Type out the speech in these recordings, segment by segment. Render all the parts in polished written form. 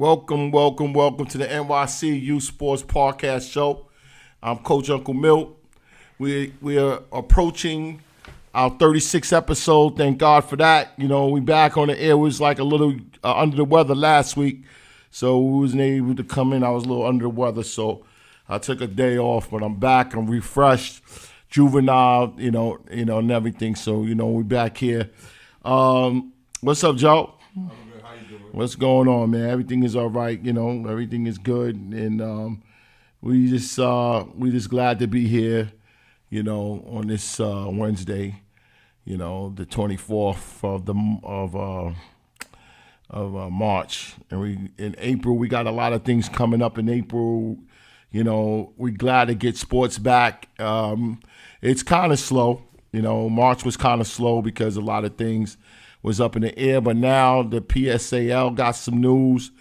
Welcome to the NYC Youth Sports Podcast Show. I'm Coach Uncle Milt. We are approaching our 36th episode. Thank God for that. You know, we back on the air. We was like a little under the weather last week, so we wasn't able to come in. I was a little under the weather, so I took a day off. But I'm back. I'm refreshed, juvenile, you know, and everything. So we back here. What's up, Joe? What's going on, man? Everything is all right, everything is good, and we just glad to be here, on this Wednesday, the 24th of March, and in April we got a lot of things coming up in April. We glad to get sports back. It's kind of slow, March was kind of slow because a lot of things was up in the air, but now the PSAL got some news.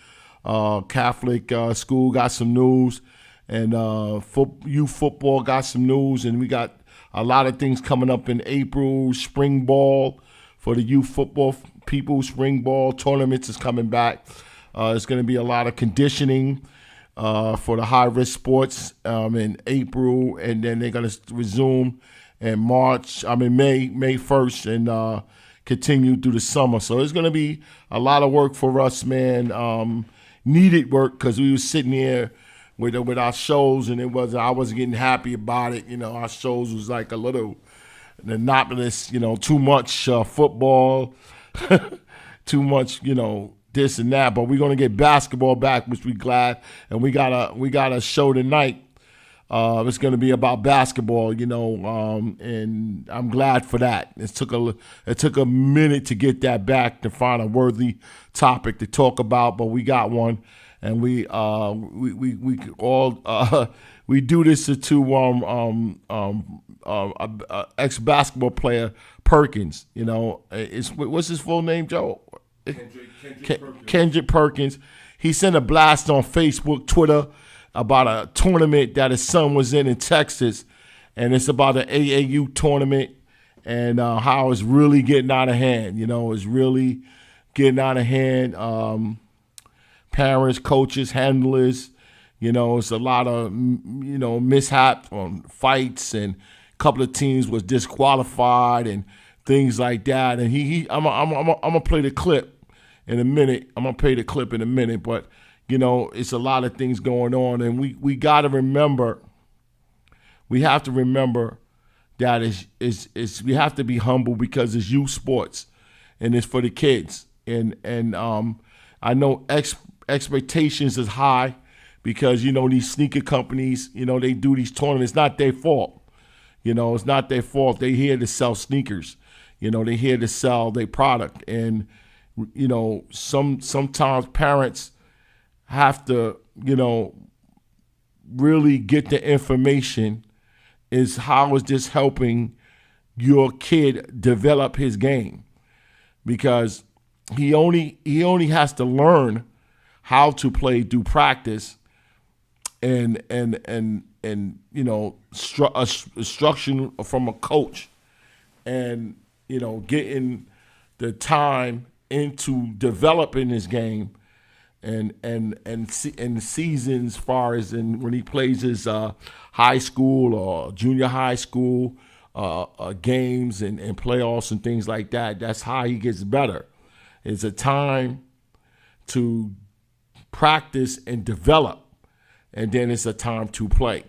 Catholic school got some news, and youth football got some news, and we got a lot of things coming up in April. Spring ball for the youth football people. Spring ball tournaments is coming back. It's going to be a lot of conditioning for the high-risk sports in April, and then they're going to resume in May 1st, and continue through the summer. So it's going to be a lot of work for us, man. Needed work, because we was sitting here with our shows, and I wasn't getting happy about it. Our shows was like a little monotonous, too much football, too much, this and that. But we're going to get basketball back, which we glad. And we got a show tonight. It's going to be about basketball, and I'm glad for that. It took a minute to get that back, to find a worthy topic to talk about, but we got one, and we do this to ex-basketball player Perkins. What's his full name, Joe? Kendrick Perkins. He sent a blast on Facebook, Twitter, about a tournament that his son was in Texas, and it's about an AAU tournament, and how it's really getting out of hand. It's really getting out of hand. Parents, coaches, handlers, it's a lot of mishaps on fights, and a couple of teams was disqualified and things like that. And I'm gonna play the clip in a minute. But it's a lot of things going on, and we got to remember. We have to remember that we have to be humble, because it's youth sports, and it's for the kids. And I know expectations is high, because these sneaker companies, they do these tournaments. It's not their fault. It's not their fault. They here to sell sneakers. They here to sell their product, and sometimes parents have to, really get the information. Is how is this helping your kid develop his game? Because he only has to learn how to play through practice, and instruction from a coach, and getting the time into developing his game. and seasons, far as in when he plays his high school or junior high school games and playoffs and things like that. That's how he gets better. It's a time to practice and develop, and then it's a time to play.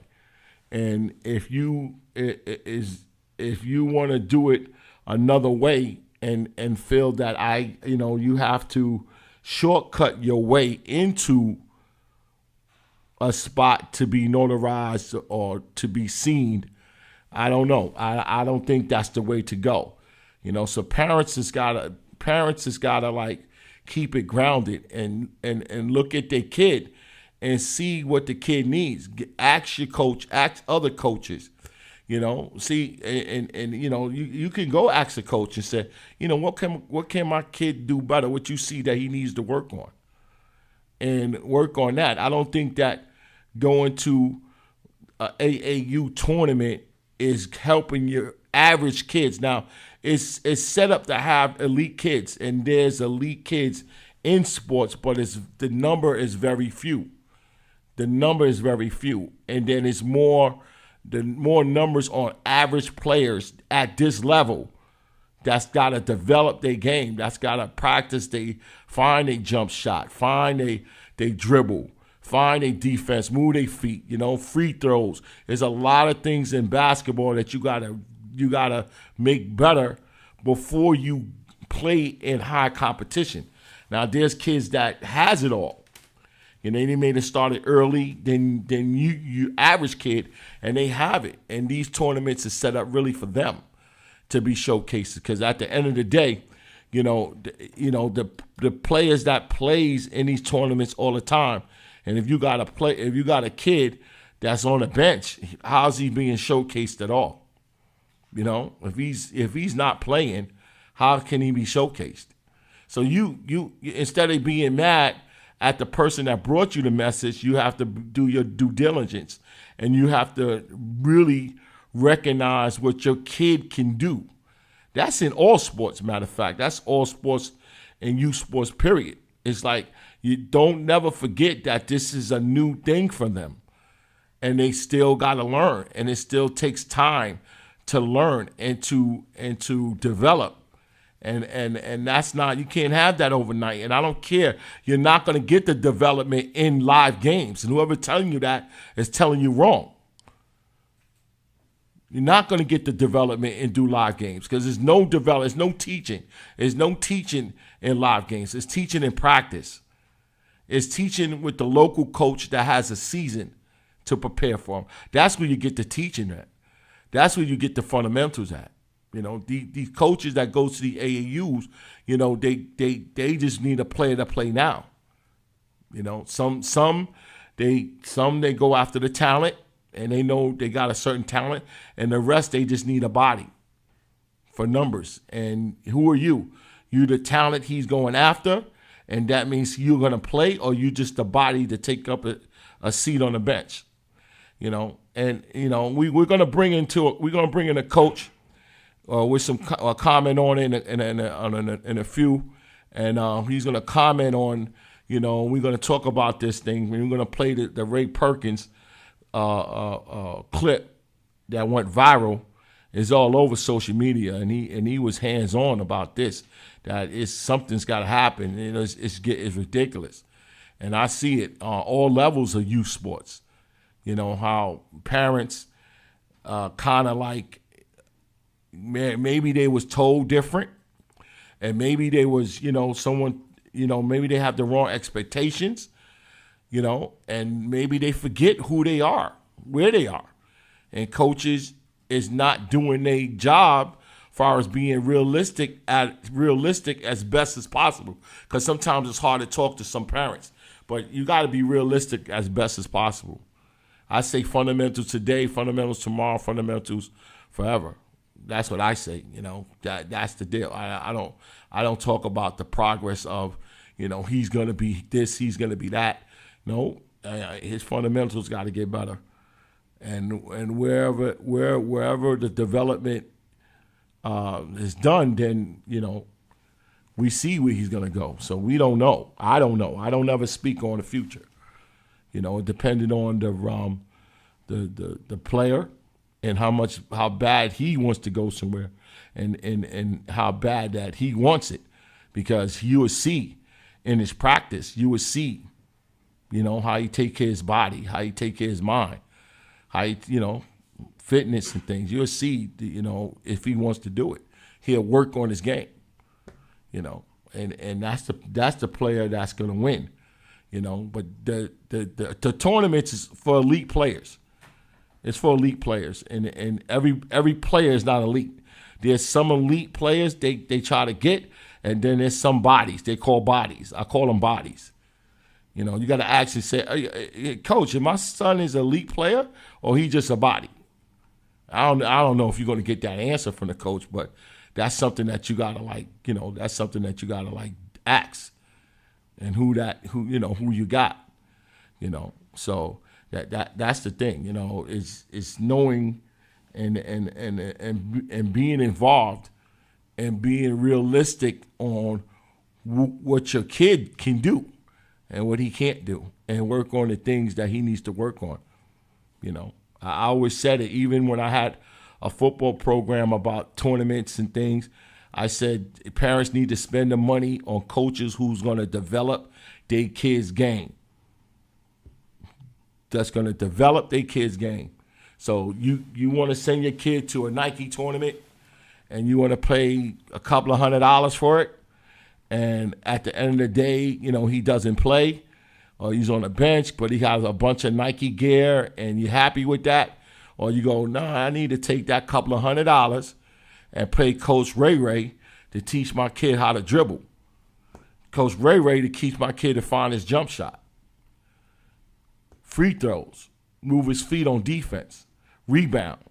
And if you want to do it another way and feel that you have to shortcut your way into a spot to be notarized or to be seen, I don't know. I don't think that's the way to go. So parents has gotta like keep it grounded and look at their kid and see what the kid needs. Ask your coach, ask other coaches. See, and you can go ask a coach and say, what can my kid do better? What you see that he needs to work on, and work on that. I don't think that going to a AAU tournament is helping your average kids. Now, it's set up to have elite kids, and there's elite kids in sports, but the number is very few. The number is very few, and then it's more numbers on average players at this level that's got to develop their game, that's got to practice, they find a jump shot, find they dribble, find a defense, move their feet, free throws. There's a lot of things in basketball that you gotta make better before you play in high competition. Now, there's kids that has it all. They may have started early than you average kid, and they have it. And these tournaments are set up really for them to be showcased, because at the end of the day, the players that plays in these tournaments all the time, and if you got a kid that's on the bench, how's he being showcased at all? If he's not playing, how can he be showcased? So you instead of being mad at the person that brought you the message, you have to do your due diligence, and you have to really recognize what your kid can do. That's in all sports, matter of fact. That's all sports and youth sports, period. It's like you don't never forget that this is a new thing for them, and they still got to learn, and it still takes time to learn and to develop. And that's not, you can't have that overnight. And I don't care. You're not going to get the development in live games. And whoever telling you that is telling you wrong. You're not going to get the development and do live games, because there's no development, there's no teaching. There's no teaching in live games. It's teaching in practice. It's teaching with the local coach that has a season to prepare for them. That's where you get the teaching at. That's where you get the fundamentals at. These coaches that go to the AAUs, they just need a player to play now. Some they go after the talent, and they know they got a certain talent, and the rest they just need a body for numbers. And who are you? You the talent he's going after, and that means you're gonna play, or you just the body to take up a seat on the bench. And we're gonna bring in a coach. With some comment on it in a few, and he's going to comment on, we're going to talk about this thing. We're going to play the Ray Perkins clip that went viral. It's all over social media, and he was hands on about this. That something's got to happen. It's ridiculous, and I see it on all levels of youth sports. How parents kind of like. Maybe they was told different, and maybe they was, someone, maybe they have the wrong expectations, and maybe they forget who they are, where they are. And coaches is not doing their job as far as being realistic as best as possible. Because sometimes it's hard to talk to some parents, but you got to be realistic as best as possible. I say fundamentals today, fundamentals tomorrow, fundamentals forever. That's what I say. That's the deal. I don't talk about the progress of, he's going to be this, he's going to be that. No, his fundamentals got to get better, and wherever the development is done, then We see where he's going to go. So we don't know. I don't know. I don't ever speak on the future. Depending on the player and how bad he wants to go somewhere and how bad that he wants it. Because you will see in his practice, you will see, how he take care of his body, how he take care of his mind, how he, fitness and things. You'll see, if he wants to do it. He'll work on his game, and that's the player that's going to win, But the tournaments is for elite players. It's for elite players, and every player is not elite. There's some elite players they try to get, and then there's some bodies they call bodies. I call them bodies. You got to actually say, hey, Coach, if my son is an elite player or he just a body. I don't know if you're going to get that answer from the coach, but that's something that you gotta that's something that you gotta ask, and who you got, So that's the thing, is knowing and being involved and being realistic on what your kid can do and what he can't do, and work on the things that he needs to work on. I always said it, even when I had a football program about tournaments and things, I said parents need to spend the money on coaches who's going to develop their kids' game. That's going to develop their kids' game. So you want to send your kid to a Nike tournament and you want to pay a couple of $100 for it, and at the end of the day, he doesn't play, or he's on the bench, but he has a bunch of Nike gear, and you're happy with that, or you go, no, I need to take that couple of $100 and pay Coach Ray Ray to teach my kid how to dribble. Coach Ray Ray to teach my kid to find his jump shot. Free throws, move his feet on defense, rebound.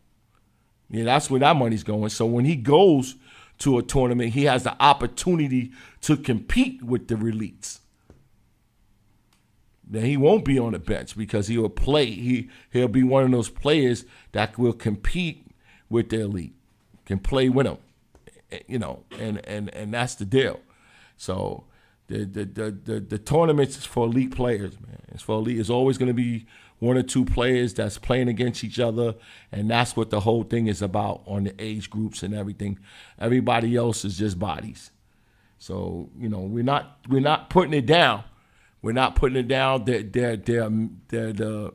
Yeah, that's where that money's going. So when he goes to a tournament, he has the opportunity to compete with the elites. Then he won't be on the bench because he will play. He'll be one of those players that will compete with the elite, can play with them, and that's the deal. So the tournaments is for elite players, man. It's for elite. It's always going to be one or two players that's playing against each other, and that's what the whole thing is about on the age groups and everything. Everybody else is just bodies. So we're not putting it down. We're not putting it down. The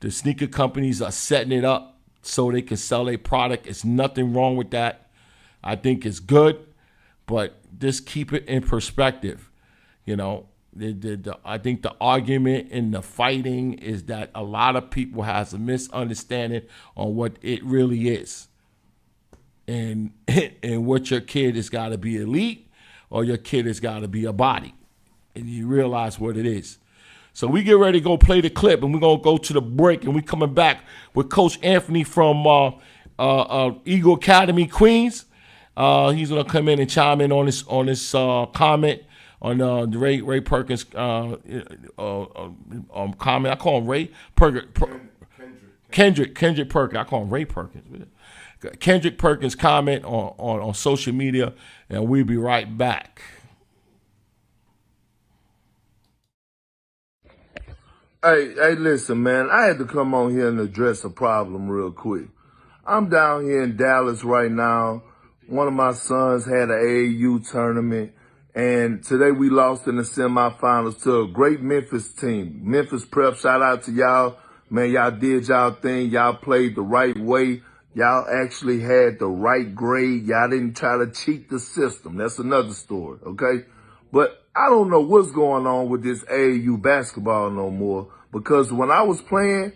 sneaker companies are setting it up so they can sell their product. It's nothing wrong with that. I think it's good, but just keep it in perspective. I think the argument and the fighting is that a lot of people has a misunderstanding on what it really is, and what your kid has got to be elite or your kid has got to be a body. And you realize what it is. So we get ready to go play the clip, and we're going to go to the break, and we're coming back with Coach Anthony from Eagle Academy, Queens. He's going to come in and chime in on this comment on the Ray Perkins comment. I call him Ray Perkins. Kendrick Perkins. I call him Ray Perkins. Kendrick Perkins comment on social media, and we'll be right back. Hey, listen, man. I had to come on here and address a problem real quick. I'm down here in Dallas right now. One of my sons had an AAU tournament, and today we lost in the semifinals to a great Memphis team. Memphis Prep, shout out to y'all. Man, y'all did y'all thing. Y'all played the right way. Y'all actually had the right grade. Y'all didn't try to cheat the system. That's another story, okay? But I don't know what's going on with this AAU basketball no more, because when I was playing,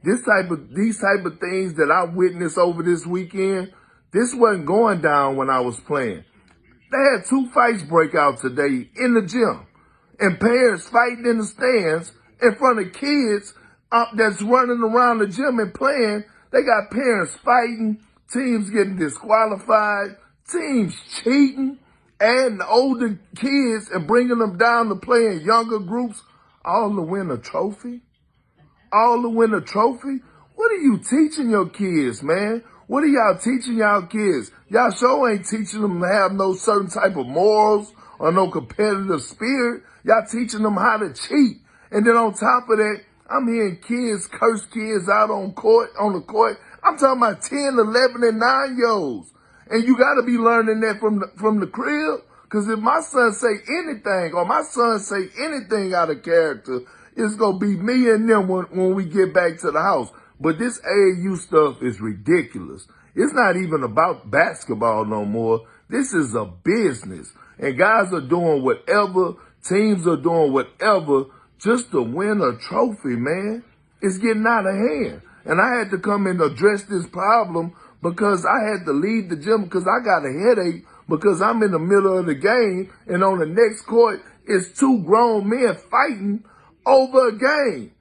these type of things that I witnessed over this weekend, this wasn't going down when I was playing. They had 2 fights break out today in the gym, and parents fighting in the stands in front of kids that's running around the gym and playing. They got parents fighting, teams getting disqualified, teams cheating, adding older kids and bringing them down to play in younger groups, all to win a trophy? All to win a trophy? What are you teaching your kids, man? What are y'all teaching y'all kids? Y'all sure ain't teaching them to have no certain type of morals or no competitive spirit. Y'all teaching them how to cheat. And then on top of that, I'm hearing kids curse kids out on the court. I'm talking about 10, 11, and 9-year-olds. And you got to be learning that from the crib. Because if my son say anything or my son say anything out of character, it's going to be me and them when we get back to the house. But this AAU stuff is ridiculous. It's not even about basketball no more. This is a business. And guys are doing whatever, teams are doing whatever just to win a trophy, man. It's getting out of hand. And I had to come and address this problem because I had to leave the gym because I got a headache because I'm in the middle of the game and on the next court it's two grown men fighting over a game,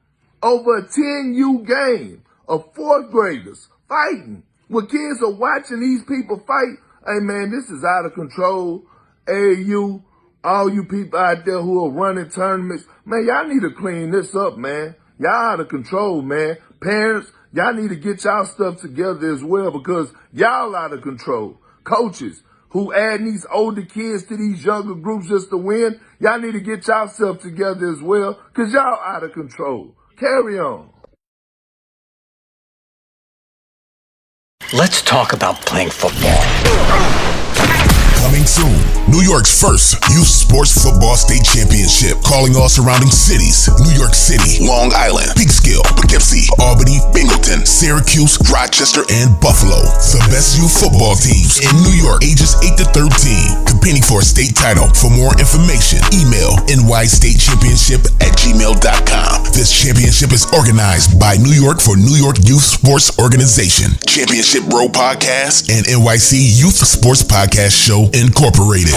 over a 10U game of fourth graders fighting. When kids are watching these people fight, hey man, this is out of control. AAU, all you people out there who are running tournaments, man, y'all need to clean this up, man. Y'all out of control, man. Parents, y'all need to get y'all stuff together as well because y'all out of control. Coaches who add these older kids to these younger groups just to win, y'all need to get yourself together as well because y'all out of control. Carry on. Let's talk about playing football. Coming soon, New York's first youth sports football state championship, calling all surrounding cities: New York City, Long Island, Peekskill, Poughkeepsie, Albany, Binghamton, Syracuse, Rochester, and Buffalo. The best youth football teams in New York, ages 8 to 13, competing for a state title. For more information, email nystatechampionship@gmail.com. This championship is organized by New York for New York Youth Sports Organization, Championship Row Podcast, and NYC Youth Sports Podcast Show Incorporated.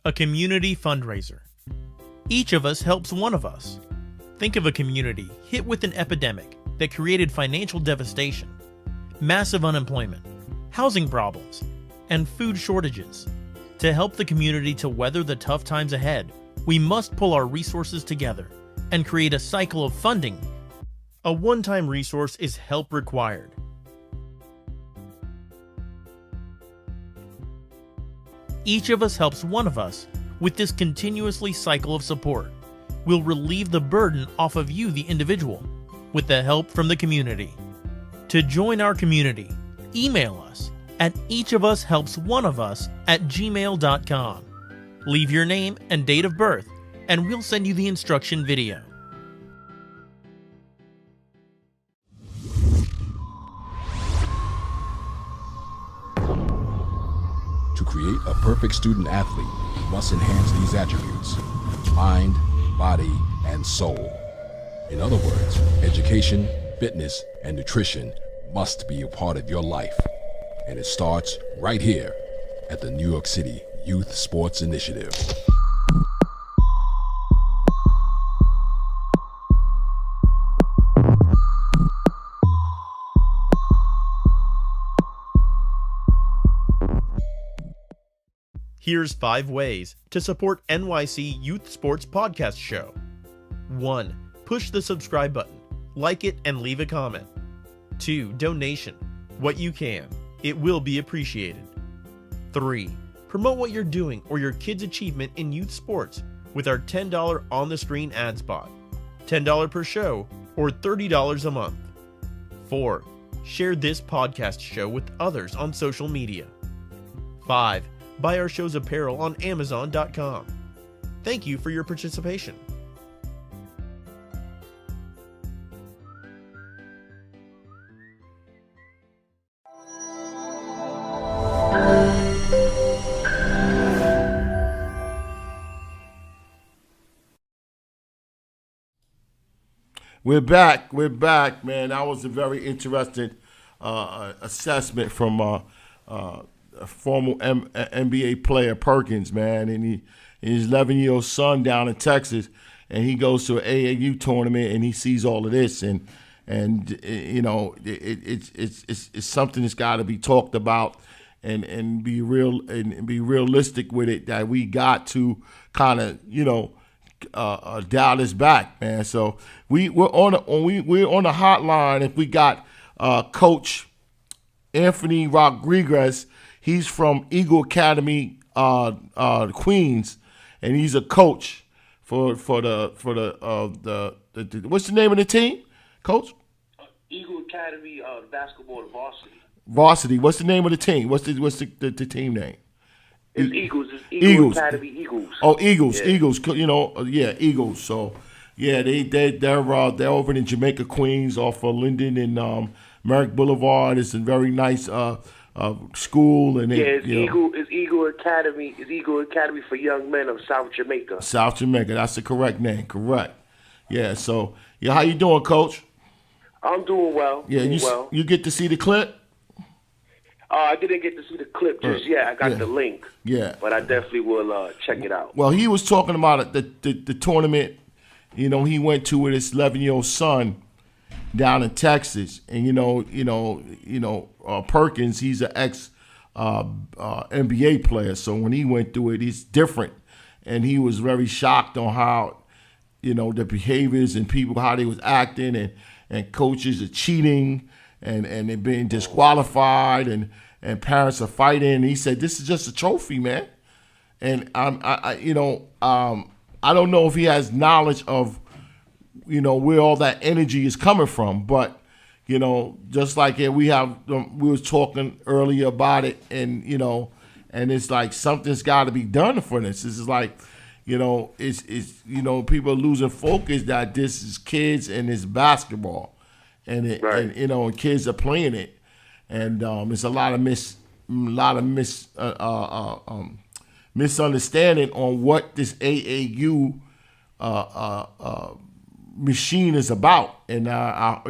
A community fundraiser. Each of us helps one of us. Think of a community hit with an epidemic that created financial devastation, massive unemployment, housing problems, and food shortages. To help the community to weather the tough times ahead, we must pull our resources together and create a cycle of funding. A one-time resource is help required. Each of us helps one of us with this continuously cycle of support. We'll relieve the burden off of you, the individual, with the help from the community. To join our community, email us at eachofushelpsOneofus@gmail.com. Leave your name and date of birth, and we'll send you the instruction video. To create a perfect student athlete, you must enhance these attributes: mind, body, and soul. In other words, education, fitness, and nutrition must be a part of your life. And it starts right here at the New York City Youth Sports Initiative. Here's 5 ways to support NYC Youth Sports Podcast Show. 1. Push the subscribe button, like it, and leave a comment. 2. Donation. What you can. It will be appreciated. 3. Promote what you're doing or your kid's achievement in youth sports with our $10 on-the-screen ad spot. $10 per show or $30 a month. 4. Share this podcast show with others on social media. 5. Buy our show's apparel on Amazon.com. Thank you for your participation. We're back, man. That was a very interesting assessment from a former NBA player, Perkins, man. And his 11-year-old son down in Texas, and he goes to an AAU tournament and he sees all of this, and and it's something that's got to be talked about, and be realistic with it, that we got to kind of dial this back, man. So we're on the hotline. If we got Coach Anthony Rodriguez, he's from Eagle Academy, Queens, and he's a coach for the what's the name of the team, Coach? Eagle Academy, basketball varsity. Varsity. What's the name of the team? What's the team name? It's Eagles. It's Eagle Academy Eagles. Oh, Eagles. Yeah. Eagles. Eagles. So yeah, they're over in Jamaica, Queens, off of Linden and Merrick Boulevard. It's a very nice school, and it's Eagle Academy. It's Eagle Academy for young men of South Jamaica. South Jamaica. That's the correct name. Correct. Yeah. So how you doing, Coach? I'm doing well. Yeah. You get to see the clip? I didn't get to see the clip just yet. I got the link. Yeah. But I definitely will check it out. Well, he was talking about the tournament. He went to with his 11-year-old son down in Texas, and Perkins, he's an ex NBA player. So when he went through it, it's different, and he was very shocked on how the behaviors and people, how they was acting, and coaches are cheating, and they're being disqualified, and parents are fighting. And he said, "This is just a trophy, man." And I don't know if he has knowledge of where all that energy is coming from, but just like we was talking earlier about it, and and it's like something's got to be done for this. This is like it's people are losing focus that this is kids and it's basketball, and and kids are playing it, and it's a lot of misunderstanding on what this AAU machine is about, and I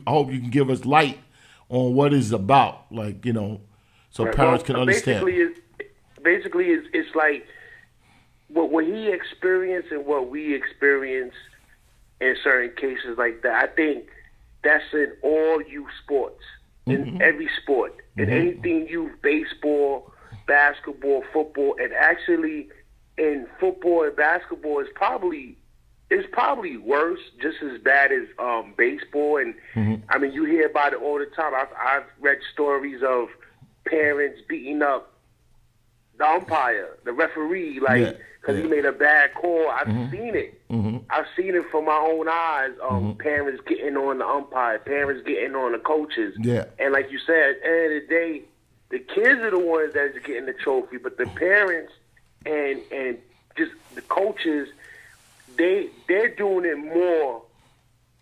hope you can give us light on what it's about, so parents can understand. Basically, it's like what he experienced and what we experience in certain cases like that. I think that's in all youth sports, in every sport, in anything youth, baseball, basketball, football, and actually in football and basketball it's probably worse, just as bad as baseball. And I mean, you hear about it all the time. I've read stories of parents beating up the umpire, the referee, because he made a bad call. I've seen it. I've seen it from my own eyes. Parents getting on the umpire, parents getting on the coaches. Yeah. And like you said, at the end of the day, the kids are the ones that's getting the trophy, but the parents and just the coaches, they're doing it more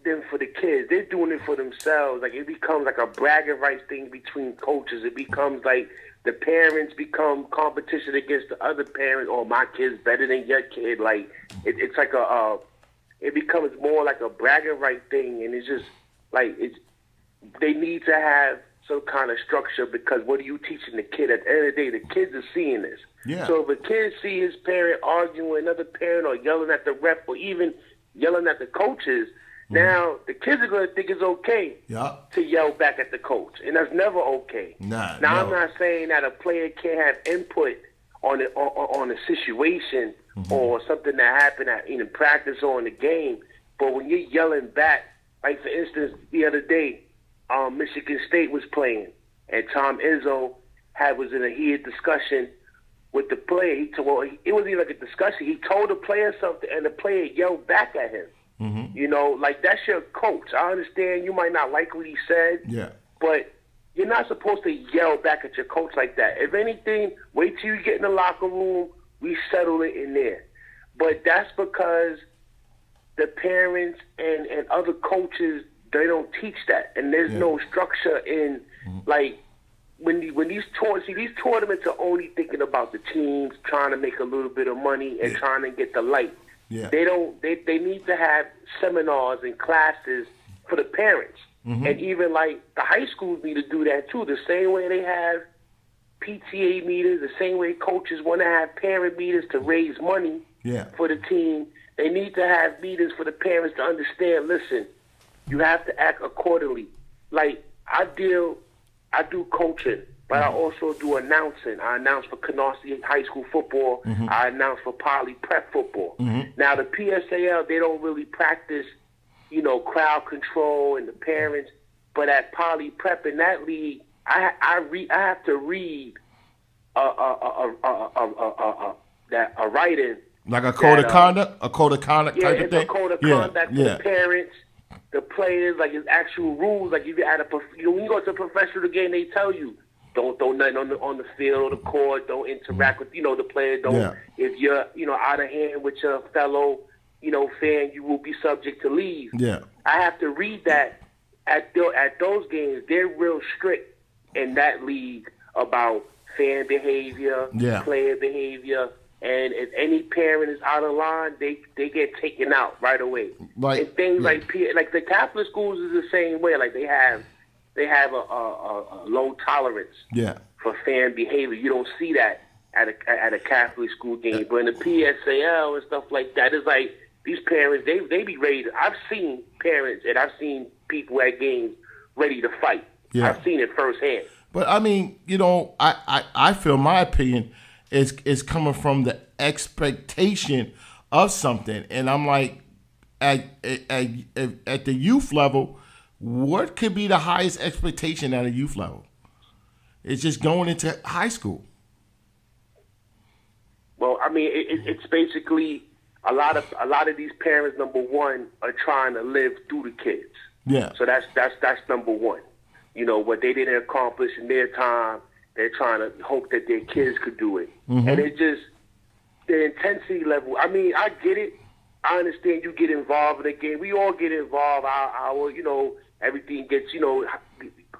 than for the kids. They're doing it for themselves. Like, it becomes like a bragging rights thing between coaches. It becomes like the parents become competition against the other parents. Oh, my kid's better than your kid. Like, it's like it becomes more like a bragging right thing, and it's just like they need to have some kind of structure, because what are you teaching the kid? At the end of the day, the kids are seeing this. Yeah. So if a kid see his parent arguing with another parent, or yelling at the ref, or even yelling at the coaches, now the kids are going to think it's okay to yell back at the coach, and that's never okay. I'm not saying that a player can't have input on a situation or something that happened in practice or in the game, but when you're yelling back, like for instance, the other day, Michigan State was playing, and Tom Izzo was in a heated discussion with the player. It wasn't even like a discussion. He told the player something, and the player yelled back at him. Like, that's your coach. I understand you might not like what he said, but you're not supposed to yell back at your coach like that. If anything, wait till you get in the locker room. We settle it in there. But that's because the parents and other coaches, they don't teach that, and there's no structure in like when these tournaments are only thinking about the teams trying to make a little bit of money and trying to get the light. Yeah. They need to have seminars and classes for the parents, and even like the high schools need to do that too. The same way they have PTA meetings, the same way coaches want to have parent meetings to raise money for the team. They need to have meetings for the parents to understand. Listen, You have to act accordingly. Like, I do coaching, but I also do announcing. I announce for Canarsie High School football. I announce for Poly Prep football. Now, the PSAL, they don't really practice, crowd control and the parents. But at Poly Prep in that league, I have to read a writing. Like a code of conduct? A code of conduct type of thing? Yeah, it's a code of conduct for the parents, the players, like it's actual rules. Like if you're at when you go to a professional game, they tell you, don't nothing on the field or the court, don't interact with, the player, don't, if you're, out of hand with your fellow, fan, you will be subject to leave. Yeah. I have to read that at those games. They're real strict in that league about fan behavior, player behavior. And if any parent is out of line, they get taken out right away. Right. And things like the Catholic schools is the same way. Like they have a low tolerance for fan behavior. You don't see that at a Catholic school game. But in the PSAL and stuff like that, it's like these parents, they be ready to, I've seen parents and I've seen people at games ready to fight. Yeah. I've seen it firsthand. But I mean, I feel my opinion is coming from the expectation of something. And I'm like, at the youth level, what could be the highest expectation at a youth level? It's just going into high school. Well, I mean, it's basically a lot of these parents, number one, are trying to live through the kids. Yeah. So that's number one. What they didn't accomplish in their time, they're trying to hope that their kids could do it. And it just, the intensity level, I mean, I get it. I understand you get involved in the game. We all get involved. Our everything gets,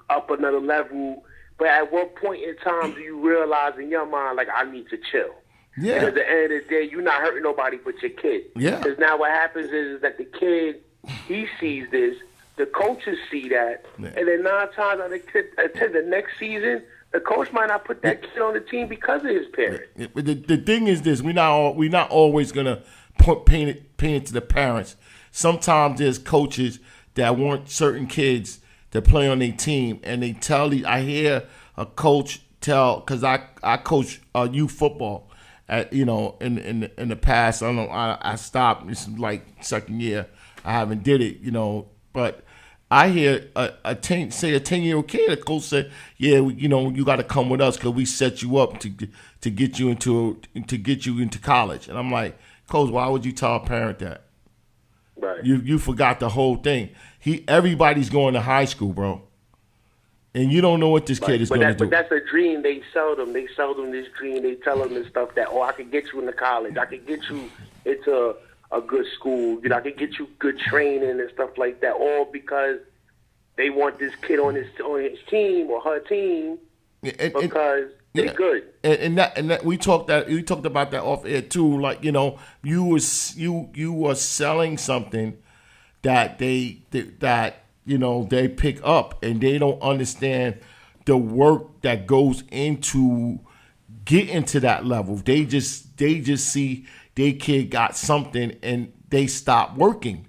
up another level. But at what point in time do you realize in your mind, like, I need to chill? Yeah. And at the end of the day, you're not hurting nobody but your kid. Yeah. Because now what happens is that the kid, he sees this, the coaches see that, and then 9 times out of 10, the next season, the coach might not put that kid on the team because of his parent. The thing is this: we're not always gonna paint it to the parents. Sometimes there's coaches that want certain kids to play on their team, and they tell you. I hear a coach tell, because I coach youth football at in the past. I don't know. I stopped. This is like second year. I haven't did it. But I hear a 10-year-old kid, a coach said, "Yeah, you got to come with us because we set you up to get you into college." And I'm like, "Coach, why would you tell a parent that? Right. You forgot the whole thing. Everybody's going to high school, bro, and you don't know what this kid is going to do." But that's a dream. They sell them this dream. They tell them this stuff that, I can get you into college. I can get you into a good school, I can get you good training and stuff like that, all because they want this kid on his team or her team because they're good. And that we talked about that off air too. Like you were selling something that they pick up, and they don't understand the work that goes into getting to that level. They just see their kid got something and they stop working.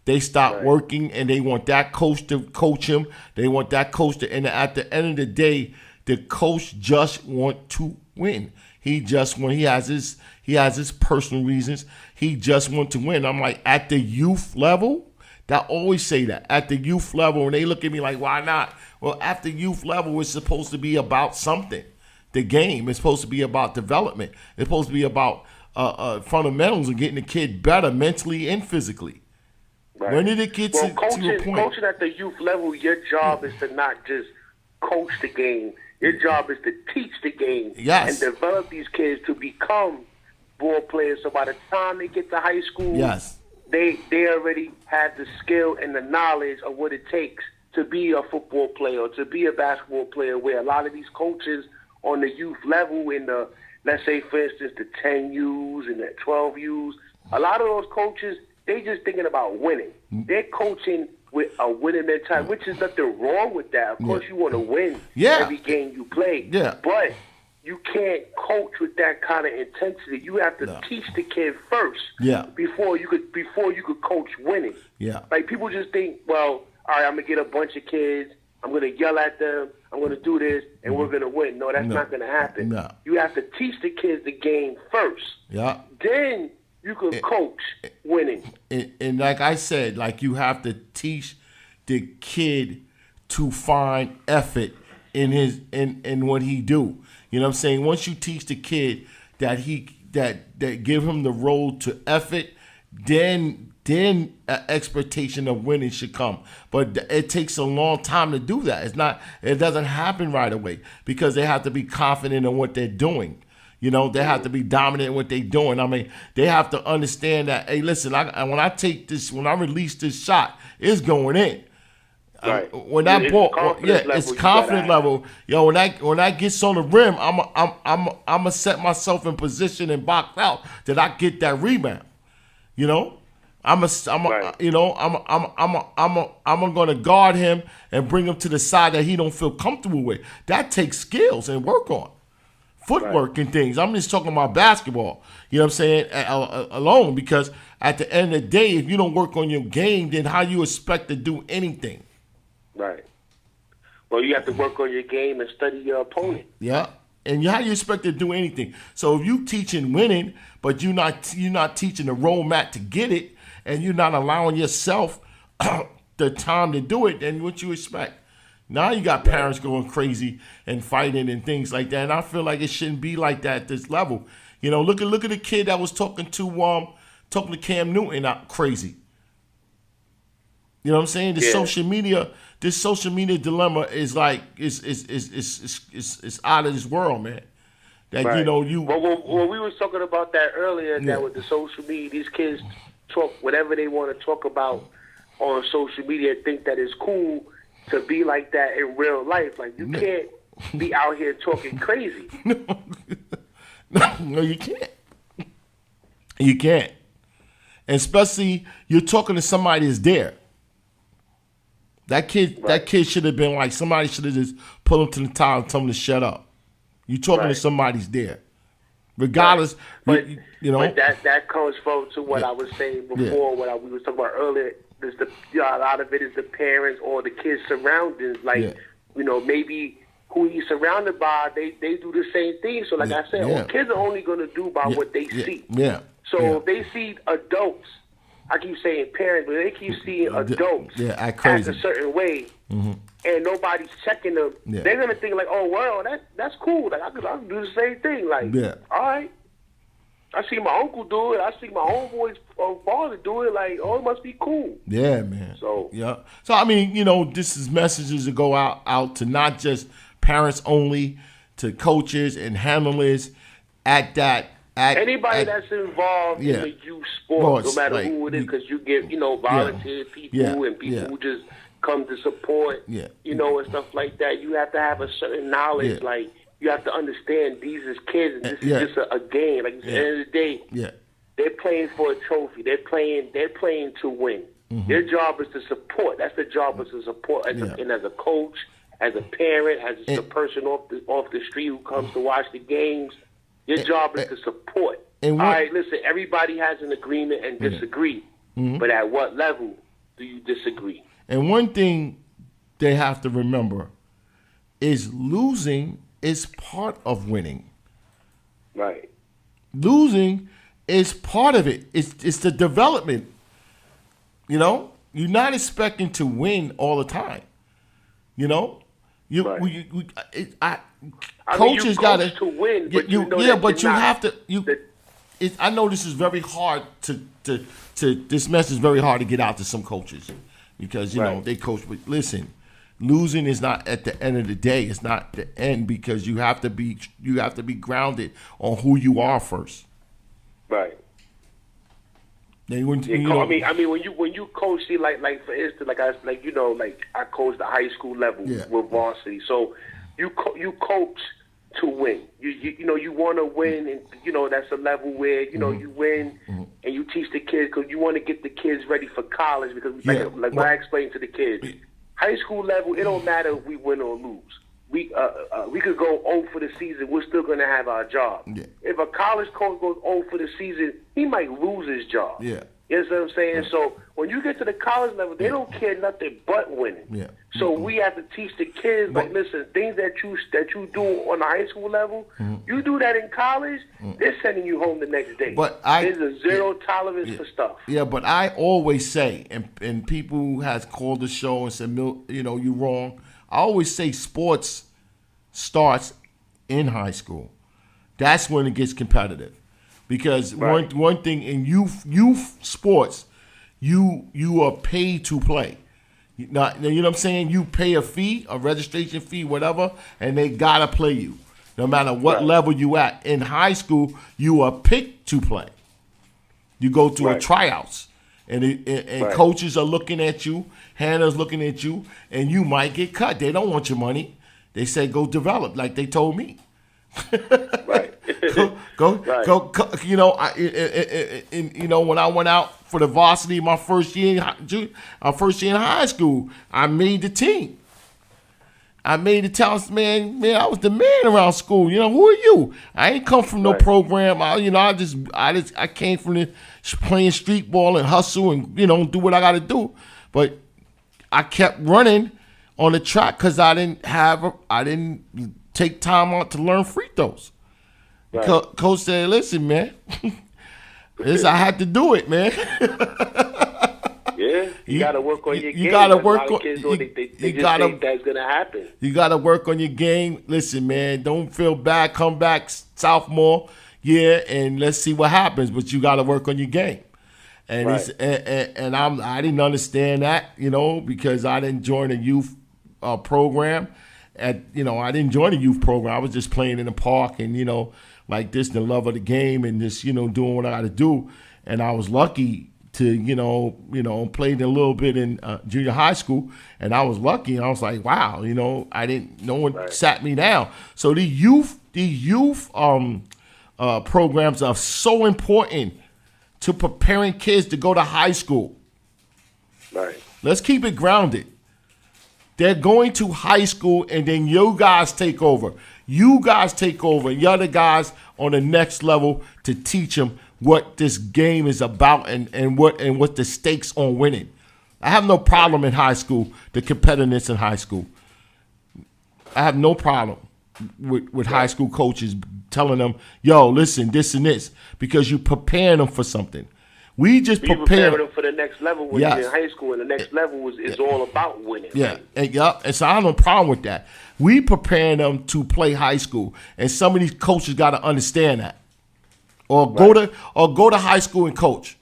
They stop working, and they want that coach to coach him. They want that coach to, and at the end of the day, the coach just want to win. He has his personal reasons. He just want to win. I'm like, at the youth level, I always say that. At the youth level, and they look at me like, why not? Well, at the youth level, it's supposed to be about something. The game is supposed to be about development. It's supposed to be about fundamentals and getting the kid better mentally and physically. Right. When did it get to a point? Coaching at the youth level, your job is to not just coach the game. Your job is to teach the game and develop these kids to become ball players. So by the time they get to high school, they already have the skill and the knowledge of what it takes to be a football player or to be a basketball player, where a lot of these coaches on the youth level, in the, let's say, for instance, the 10Us and the 12Us, a lot of those coaches, they just thinking about winning. They're coaching with a winning mentality, which is nothing wrong with that. Of course, you want to win every game you play. Yeah. But you can't coach with that kind of intensity. You have to teach the kid first. Yeah. Before you could coach winning. Yeah. Like people just think, well, all right, I'm gonna get a bunch of kids. I'm gonna yell at them. I'm gonna do this, and we're gonna win. No, that's not gonna happen. No. You have to teach the kids the game first. Yeah. Then you can coach winning. And like I said, like you have to teach the kid to find effort in his in what he do. You know what I'm saying? Once you teach the kid that that give him the road to effort, then an expectation of winning should come. But it takes a long time to do that. It doesn't happen right away because they have to be confident in what they're doing. You know, they have to be dominant in what they're doing. I mean, they have to understand that, hey, listen, when I release this shot, it's going in. Right. When that ball, it's confidence level. Yo, when I get on the rim, I'm gonna set myself in position and box out that I get that rebound. You know, I'm gonna guard him and bring him to the side that he don't feel comfortable with. That takes skills and work on. Footwork and things. I'm just talking about basketball. You know what I'm saying? Alone, because at the end of the day, if you don't work on your game, then how you expect to do anything? Right. Well, you have to work on your game and study your opponent. Yeah. And how you expect to do anything? So if you teaching winning, but you're not teaching the roadmap to get it, and you're not allowing yourself the time to do it, then what you expect? Now you got parents going crazy and fighting and things like that. And I feel like it shouldn't be like that at this level. You know, look at the kid that was talking to Cam Newton out crazy. You know what I'm saying? This social media dilemma is like it's out of this world, man. That Well, we was talking about that earlier. That with the social media, these kids talk whatever they want to talk about on social media. Think that it's cool to be like that in real life. Like you can't be out here talking crazy. No, you can't. You can't. And especially you're talking to somebody that's there. That kid should have been like, somebody should have just pulled him to the top and told him to shut up. You talking to somebody's there, regardless. But, you know, but that comes from to what I was saying before. What we was talking about earlier. There's a lot of it is the parents or the kids' surroundings. Like you know, maybe who he's surrounded by, they do the same thing. So like I said, kids are only going to do by what they see. Yeah. So if they see adults. I keep saying parents, but they keep seeing adults act a certain way, and nobody's checking them. They're gonna think like, "Oh, well, that's cool. Like I can do the same thing. Like, all right, I see my uncle do it. I see my homeboy's father do it. Like, oh, it must be cool." Yeah, man. So I mean, you know, this is messages that go out to not just parents only, to coaches and handlers anybody that's involved in the youth sport, no matter who it is, because you get, volunteer people and people who just come to support, and stuff like that. You have to have a certain knowledge. Like, you have to understand these is kids, and this is just a game. Like, at the end of the day, they're playing for a trophy. They're playing to win. Their job is to support. That's the job is to support. And as a coach, as a parent, as a person off the street who comes to watch the games, your job is to support. All right, listen, everybody has an agreement and disagree. But at what level do you disagree? And one thing they have to remember is losing is part of winning. Right. Losing is part of it. It's the development. You know? You're not expecting to win all the time. You know? Coaches got to win, but but you have to. I know this is very hard to. This message is very hard to get out to some coaches because you know they coach. But listen, losing is not at the end of the day. It's not the end because you have to be grounded on who you are first. Right. I mean, when you coach, see, like for instance, I coached the high school level with varsity, so you coach to win. You want to win, and that's a level where you win, and you teach the kids because you want to get the kids ready for college. Because like what I explained to the kids, high school level, it don't matter if we win or lose. we could go 0 for the season. We're still going to have our job. Yeah. If a college coach goes 0 for the season, he might lose his job. Yeah. You know what I'm saying? So when you get to the college level, they don't care nothing but winning. Yeah. So we have to teach the kids, like, listen, things that you do on the high school level, you do that in college, they're sending you home the next day. But there's a zero tolerance for stuff. Yeah, but I always say, and people who has called the show and said, you wrong. I always say sports starts in high school. That's when it gets competitive. Because one thing in youth sports, you are paid to play. You know what I'm saying? You pay a fee, a registration fee, whatever, and they gotta play you, no matter what level you at. In high school, you are picked to play. You go to a tryouts, and coaches are looking at you, Hannah's looking at you, and you might get cut. They don't want your money. They say go develop, like they told me. Go. When I went out for the varsity my first year in high school, I made the team. I made the talents, man. I was the man around school. Who are you? I ain't come from no program. I came from the playing street ball and hustle and do what I got to do. But I kept running on the track because I didn't take time out to learn free throws. Coach said, "Listen, man, I had to do it, man." Yeah, you got to work on your game. You got to work on. They just think that's gonna happen. You got to work on your game. Listen, man, don't feel bad. Come back sophomore year and let's see what happens. But you got to work on your game. And I didn't understand that, because I didn't join a youth program. I didn't join a youth program. I was just playing in the park and like this, the love of the game and just doing what I got to do. And I was lucky to played a little bit in junior high school, and I was lucky. And I was like, wow, no one sat me down. So the youth programs are so important to preparing kids to go to high school. Right. Let's keep it grounded. They're going to high school, and then you guys take over. You guys take over, and you're the guys on the next level to teach them what this game is about and what the stakes on winning. I have no problem in high school, the competitiveness in high school. I have no problem with high school coaches telling them, yo, listen, this and this, because you're preparing them for something. We just prepare them for the next level when you're in high school, and the next level is all about winning. Yeah, right? And so I have no problem with that. We preparing them to play high school, and some of these coaches got to understand that, or go to high school and coach,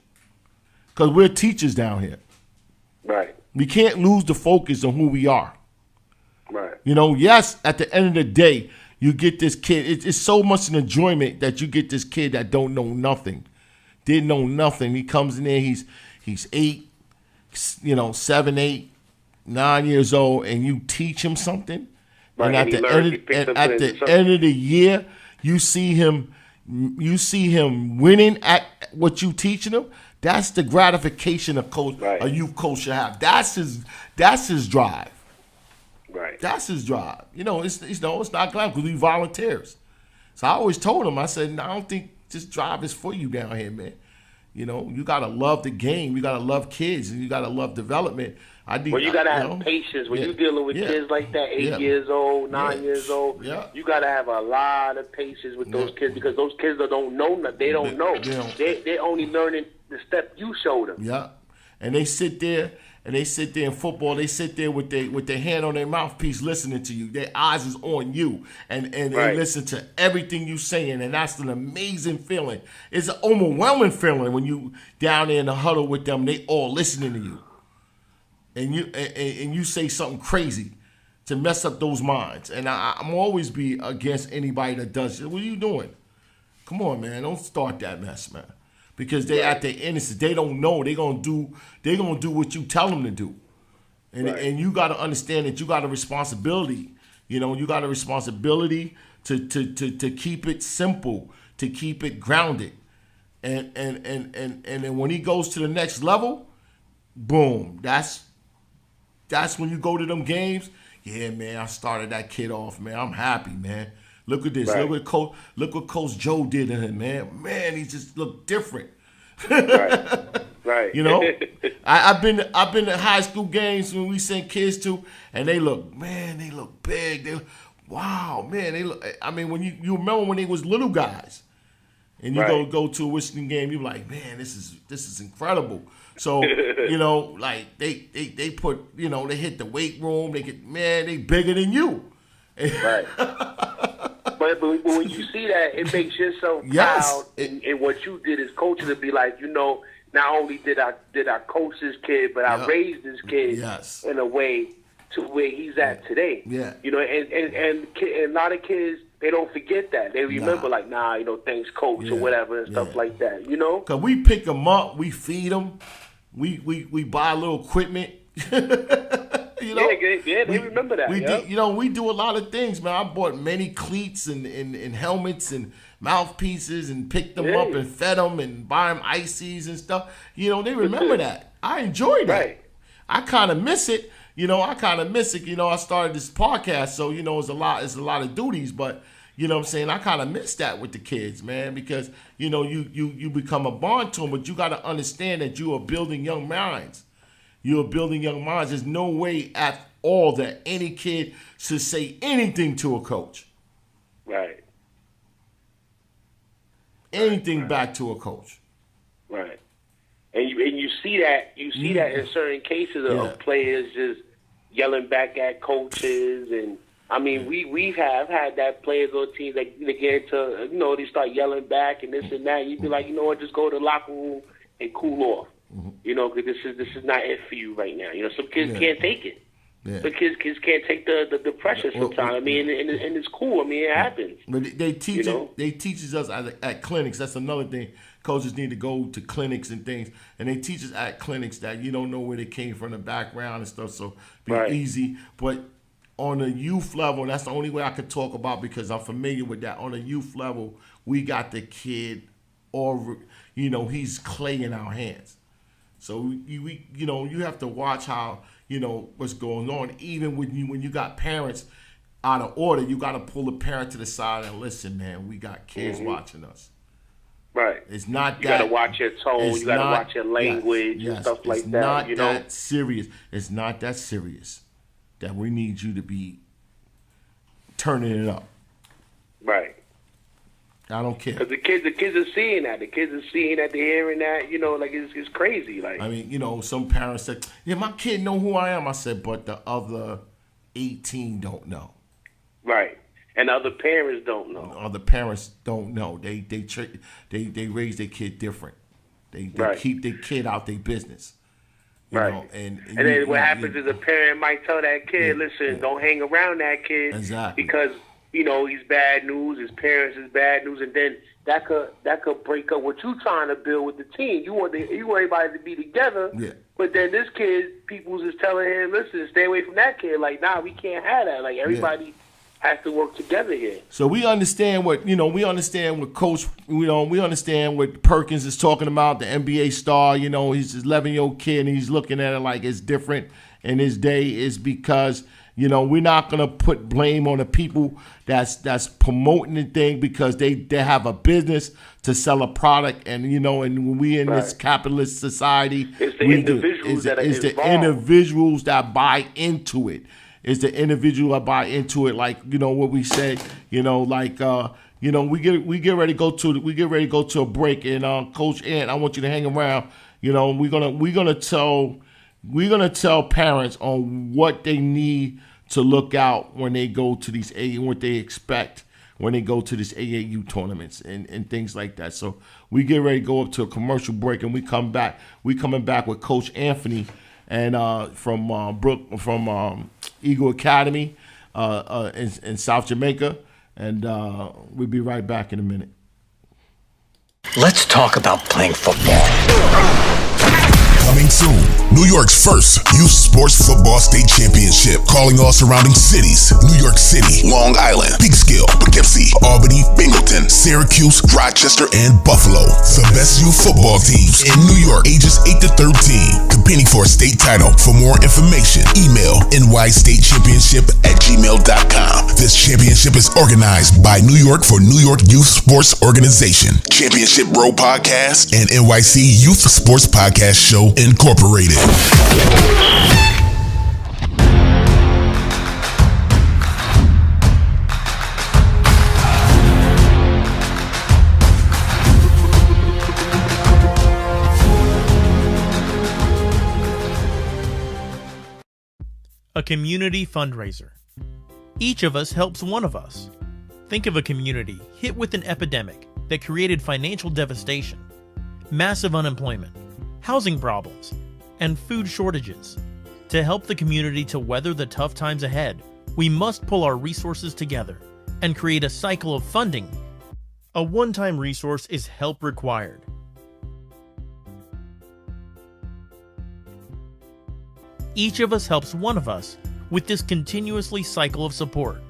because we're teachers down here. Right. We can't lose the focus on who we are. Right. Yes, at the end of the day, you get this kid. It's so much an enjoyment that you get this kid that don't know nothing. Didn't know nothing. He comes in there, he's 8, 7, 8, 9 years old, and you teach him something. Right. And at the end of the year, you see him winning at what you teaching him. That's the gratification a youth coach should have. That's his drive. Right. That's his drive. It's not glam because we volunteers. So I always told him, I said, no, I don't think this drive is for you down here, man. You gotta love the game. You gotta love kids, and you gotta love development. You gotta have patience when you're dealing with kids like that, 8 years old, 9 years old. Yeah. You gotta have a lot of patience with those kids, because those kids don't know nothing. They don't know. They're only learning the step you showed them. Yeah, and they sit there. And they sit there in football. They sit there with their hand on their mouthpiece, listening to you. Their eyes is on you, and they listen to everything you saying. And that's an amazing feeling. It's an overwhelming feeling when you down there in the huddle with them. They all listening to you, and you say something crazy to mess up those minds. And I'm always be against anybody that does it. What are you doing? Come on, man! Don't start that mess, man. Because they at their innocence, they don't know. They're gonna do what you tell them to do, and you got to understand that you got a responsibility. You got a responsibility to keep it simple, to keep it grounded, and then when he goes to the next level, boom. That's when you go to them games. yeah, man, I started that kid off, man. I'm happy, man. Look at this. Right. Look what Coach Joe did to him, man. Man, he just looked different. Right. You know, I've been to high school games when we send kids to, and they look big. Wow, man, they look. I mean, when you remember when they was little guys, and you go to a Western game, you're like, man, this is incredible. So you know, like they put, you know, they hit the weight room. They bigger than you. Right. But when you see that, it makes you so proud. And what you did as coach to be like, you know, not only did I coach this kid, but I raised this kid in a way to where he's at today. Yeah. You know, and a lot of kids, they don't forget that. They remember like, you know, thanks coach or whatever and stuff like that. You know, because we pick them up, we feed them, we buy a little equipment. You know, they remember that. You know, we do a lot of things, man. I bought many cleats and helmets and mouthpieces and picked them up and fed them and buy them ices and stuff. You know, they remember that. I enjoy that. Right. I kind of miss it. You know, I started this podcast, so, you know, it's a lot of duties, but, you know what I'm saying, I kind of miss that with the kids, man, because, you know, you become a bond to them, but you got to understand that you are building young minds. You are building young minds. There's no way at all that any kid should say anything to a coach. Right. Anything back to a coach. Right. And you see that in certain cases of players just yelling back at coaches, and I mean we have had that players on teams that they get into, you know, they start yelling back and this and that. You'd be like, you know what, just go to the locker room and cool off. You know, because this is not it for you right now. You know, some kids can't take it. Yeah. The kids can't take the pressure sometimes. I mean, and it's cool. I mean, it happens. But they teach they teaches us at clinics. That's another thing. Coaches need to go to clinics and things, and they teach us at clinics that you don't know where they came from, the background and stuff. So be easy. But on a youth level, that's the only way I could talk about because I'm familiar with that. On a youth level, we got the kid, or you know, he's clay in our hands. So you have to watch how, you know, what's going on. Even when you got parents out of order, you got to pull the parent to the side and listen, man. We got kids watching us. Right. It's not you got to watch your tone. You got to watch your language and stuff like that. It's not you know? that serious. It's not that serious that we need you to be turning it up. Right. I don't care. Because the kids are seeing that. The kids are seeing that. They're hearing that. You know, like it's crazy. Like, I mean, you know, some parents said, "Yeah, my kid know who I am." I said, "But the other 18 don't know." Right, and the other parents don't know. Other parents don't know. They raise their kid different. They keep their kid out their business. You know, and then what happens is a parent might tell that kid, "Listen, don't hang around that kid because." You know, he's bad news. His parents is bad news, and then that could break up what you trying to build with the team. You want everybody to be together, but then this kid, people's is telling him, "Listen, stay away from that kid." Like, nah, we can't have that. Like, everybody has to work together here. So we understand what Coach. You know, we understand what Perkins is talking about. The NBA star. You know, he's an 11-year-old kid, and he's looking at it like it's different in his day. Is because. You know, we're not gonna put blame on the people that's promoting the thing because they have a business to sell a product, and you know, and when we in this capitalist society, it's the individuals individuals that buy into it. It's the individual that buy into it. Like, you know what we say. You know, like you know, we get ready to go to a break, and Coach Ant, I want you to hang around. You know, we're gonna tell parents on what they need to look out when they go to these what they expect when they go to these AAU tournaments and things like that. So we get ready to go up to a commercial break, and we coming back with Coach Anthony and from Eagle Academy in South Jamaica, and we'll be right back in a minute. Let's talk about playing football. Coming soon, New York's first youth sports football state championship, calling all surrounding cities: New York City, Long Island, Peekskill, Poughkeepsie, Albany, Binghamton, Syracuse, Rochester, and Buffalo. The best youth football teams in New York, ages 8 to 13, competing for a state title. For more information, email nystatechampionship@gmail.com. This championship is organized by New York for New York Youth Sports Organization, Championship Row Podcast, and NYC Youth Sports Podcast Show Incorporated. A community fundraiser. Each of us helps one of us. Think of a community hit with an epidemic that created financial devastation, massive unemployment, housing problems, and food shortages. To help the community to weather the tough times ahead, we must pull our resources together and create a cycle of funding. A one-time resource is help required. Each of us helps one of us. With this continuously cycle of support,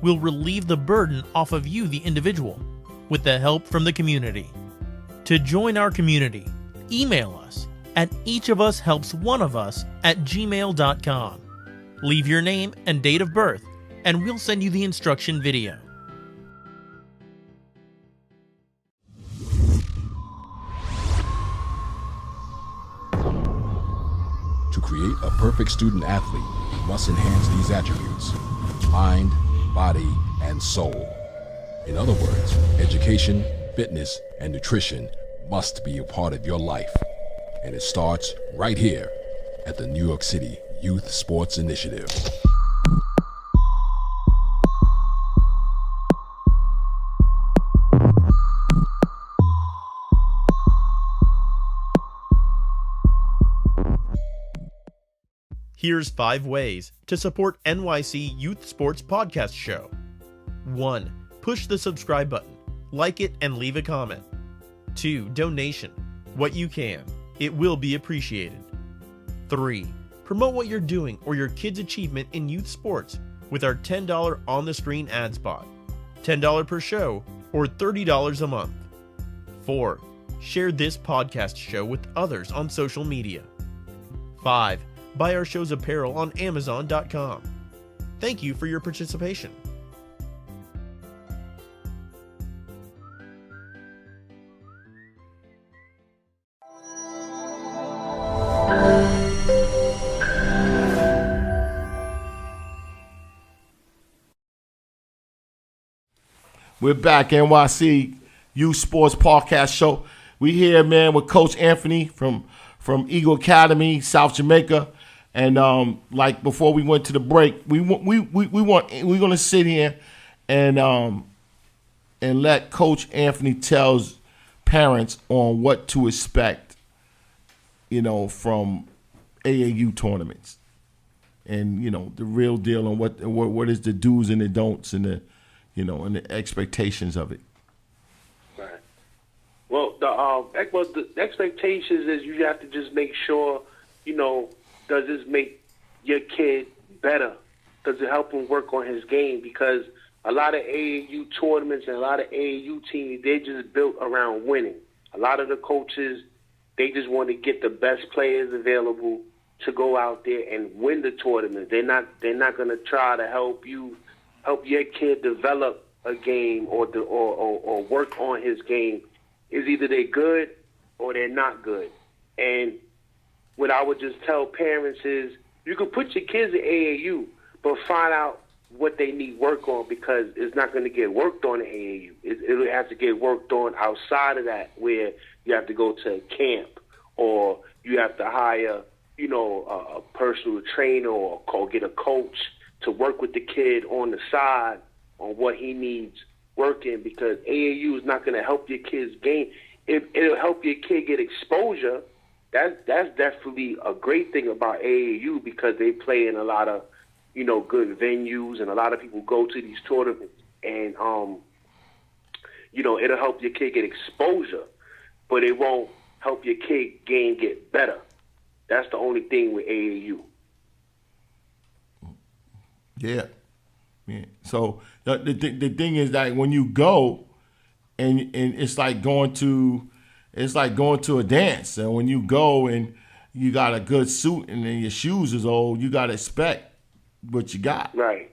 we'll relieve the burden off of you, the individual, with the help from the community. To join our community, email us at eachofushelpsoneofus@gmail.com. Leave your name and date of birth, and we'll send you the instruction video. To create a perfect student athlete, you must enhance these attributes: mind, body, and soul. In other words, education, fitness, and nutrition must be a part of your life. And it starts right here at the New York City Youth Sports Initiative. Here's 5 ways to support NYC Youth Sports Podcast Show. 1. Push the subscribe button, like it, and leave a comment. 2. Donation. What you can. It will be appreciated. 3. Promote what you're doing or your kid's achievement in youth sports with our $10 on-the-screen ad spot. $10 per show or $30 a month. 4. Share this podcast show with others on social media. 5. Buy our show's apparel on Amazon.com. Thank you for your participation. We're back, NYC Youth Sports Podcast Show. We here, man, with Coach Anthony from Eagle Academy, South Jamaica. And like before we went to the break, we're gonna sit here and let Coach Anthony tells parents on what to expect, from AAU tournaments, and the real deal on what is the do's and the don'ts and the and the expectations of it. Right. Well, the expectations is you have to just make sure does this make your kid better? Does it help him work on his game? Because a lot of AAU tournaments and a lot of AAU teams, they're just built around winning. A lot of the coaches, they just want to get the best players available to go out there and win the tournament. They're not going to try to help your kid develop a game or work on his game. Is either they're good or they're not good. And what I would just tell parents is you can put your kids in AAU, but find out what they need work on, because it's not going to get worked on in AAU. It'll have to get worked on outside of that, where you have to go to a camp or you have to hire, a personal trainer or get a coach to work with the kid on the side on what he needs working, because AAU is not going to help your kid's game. It'll help your kid get exposure. That's definitely a great thing about AAU, because they play in a lot of, good venues, and a lot of people go to these tournaments, and it'll help your kid get exposure, but it won't help your kid game get better. That's the only thing with AAU. Yeah. So the thing is that when you go, and it's like going to a dance. And when you go and you got a good suit and then your shoes is old, you got to expect what you got. Right.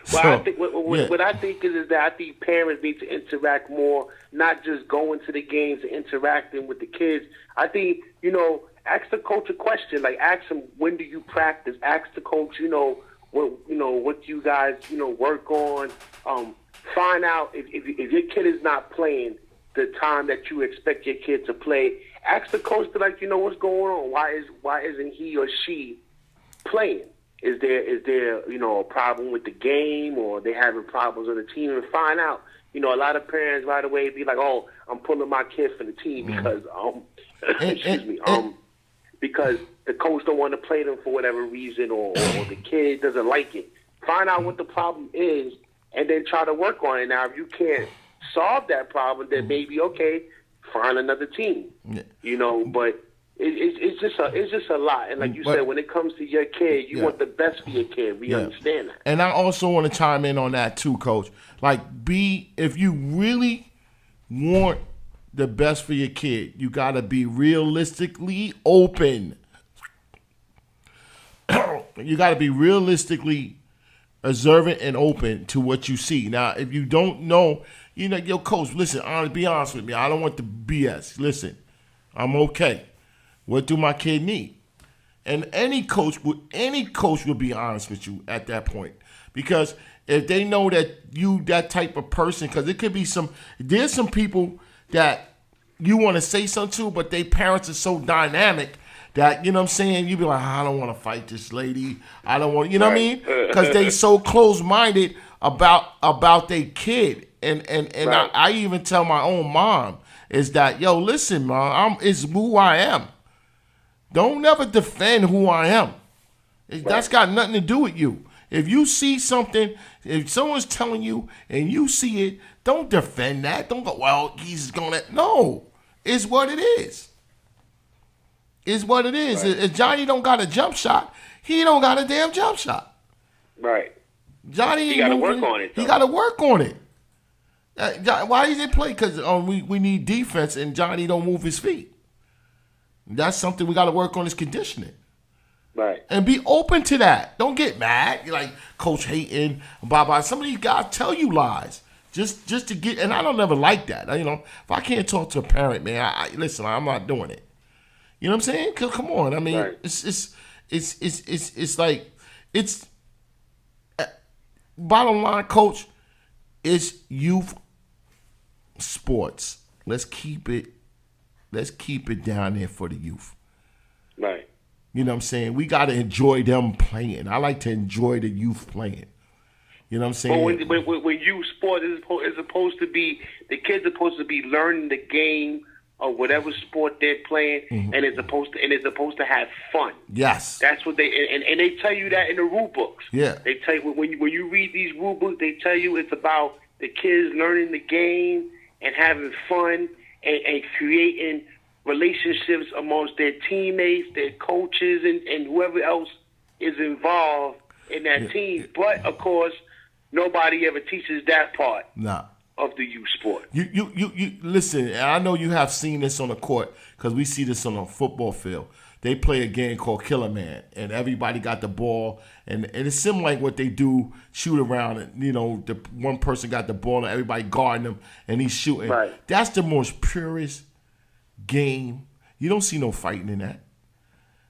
So, Well, I think what I think is that I think parents need to interact more, not just going to the games and interacting with the kids. I think, ask the coach a question. Like, ask him, when do you practice? Ask the coach, what you guys, work on. Find out if your kid is not playing the time that you expect your kid to play. Ask the coach to what's going on. Why isn't he or she playing? Is there a problem with the game, or they having problems on the team? And find out. A lot of parents right away be like, "Oh, I'm pulling my kid for the team because because the coach don't want to play them for whatever reason, or the kid doesn't like it." Find out what the problem is, and then try to work on it. Now, if you can't solve that problem, then maybe find another team. But it's just a lot. And like you said, when it comes to your kid, you want the best for your kid. We understand that. And I also want to chime in on that too, Coach. Like, if you really want the best for your kid, you got to be realistically open. You got to be realistically observant and open to what you see. Now, if you don't know, yo, Coach, listen, be honest with me. I don't want the BS. Listen, I'm okay. What do my kid need? And any coach will be honest with you at that point. Because if they know that you that type of person, because it could be there's some people that you want to say something to, but their parents are so dynamic that, you know what I'm saying, you be like, I don't want to fight this lady. I don't want, what I mean? Because they so close-minded about their kid. And right. I even tell my own mom is that, yo, listen, Mom, it's who I am. Don't never defend who I am. That's got nothing to do with you. If you see something, if someone's telling you and you see it, don't defend that. Don't go, well, he's going to. No, it's what it is. It's what it is. Right. If Johnny don't got a jump shot, he don't got a damn jump shot. Right. Johnny, he got to work on it. He got to work on it. Why does he play? Because we need defense and Johnny don't move his feet. That's something we got to work on, his conditioning. Right. And be open to that. Don't get mad. You're like, Coach hating, blah, blah. Some of these guys tell you lies just to get, and I don't never like that. If I can't talk to a parent, man, listen, I'm not doing it. You know what I'm saying? Come on. I mean, right. It's like, bottom line, Coach, it's youth sports. Let's keep it down there for the youth. Right. You know what I'm saying? We got to enjoy them playing. I like to enjoy the youth playing. You know what I'm saying? But when youth sport is supposed to be, the kids are supposed to be learning the game of whatever sport they're playing, and it's supposed to have fun. Yes. That's what they and they tell you that in the rule books. Yeah. They tell you when you read these rule books, they tell you it's about the kids learning the game and having fun and creating relationships amongst their teammates, their coaches, and whoever else is involved in that team. But, of course, nobody ever teaches that part of the youth sport. You listen, and I know you have seen this on the court because we see this on a football field. They play a game called Killer Man, and everybody got the ball, and it's similar like what they do, shoot around, and the one person got the ball, and everybody guarding him, and he's shooting. Right. That's the most purest game. You don't see no fighting in that.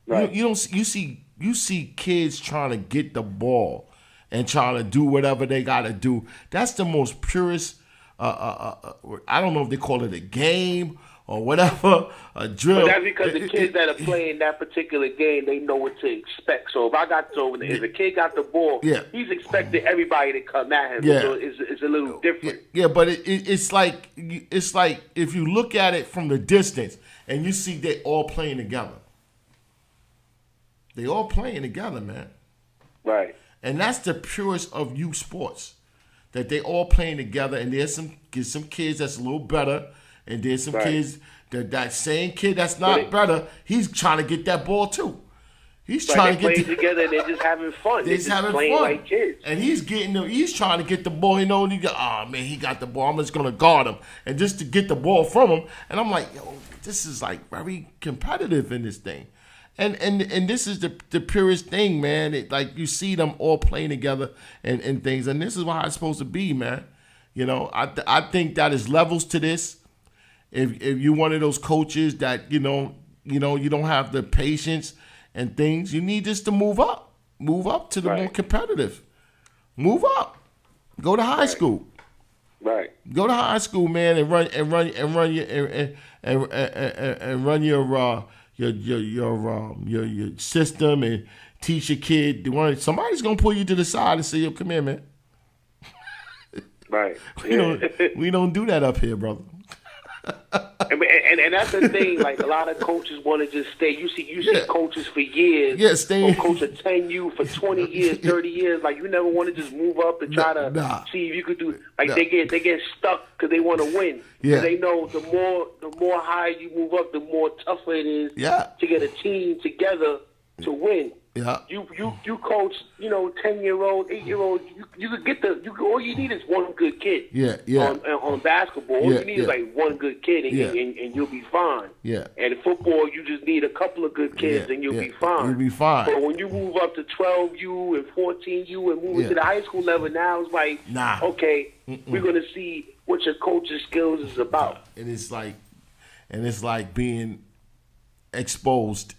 Right. You see kids trying to get the ball and trying to do whatever they got to do. That's the most purest. I don't know if they call it a game or whatever, a drill. But that's because the kids that are playing that particular game, they know what to expect. So if a kid got the ball, he's expecting everybody to come at him. Yeah. So it's a little different. Yeah, but it's like if you look at it from the distance and you see they all playing together. They all playing together, man. Right. And that's the purest of youth sports. That they all playing together, and there's some kids that's a little better, and there's some kids that same kid that's not better, he's trying to get that ball too. He's But trying to they're get playing together and they're just having fun. They're just having playing fun. like kids. And he's trying to get the ball. You know, and he got the ball. I'm just gonna guard him, and just to get the ball from him. And I'm like, yo, this is like very competitive in this thing. And this is the purest thing, man. Like you see them all playing together and things, and this is how it's supposed to be, man. You know, I think that is levels to this. If you're one of those coaches that you don't have the patience and things, you need this to move up to the more competitive. Move up, go to high school. Right. Go to high school, man, and run your system and teach your kid. Somebody's gonna pull you to the side and say, "Yo, come here, man." Right. We don't do that up here, brother. And that's the thing. Like a lot of coaches want to just stay. You see coaches for years. Yeah, stay. Coach a 10U for 20 years, 30 years. Like you never want to just move up and try to see if you could do. Like they get stuck because they want to win. Yeah. They know the more high you move up, the more tougher it is. Yeah. To get a team together to win. Yeah. You coach, 10-year-old, 8-year-old. You could get all you need is one good kid. Yeah. On basketball, all you need is like one good kid, and you'll be fine. Yeah. And in football, you just need a couple of good kids, and you'll be fine. You'll be fine. But when you move up to 12U and 14U and move into the high school level, now it's like, okay, we're gonna see what your coaching skills is about. And it's like being exposed.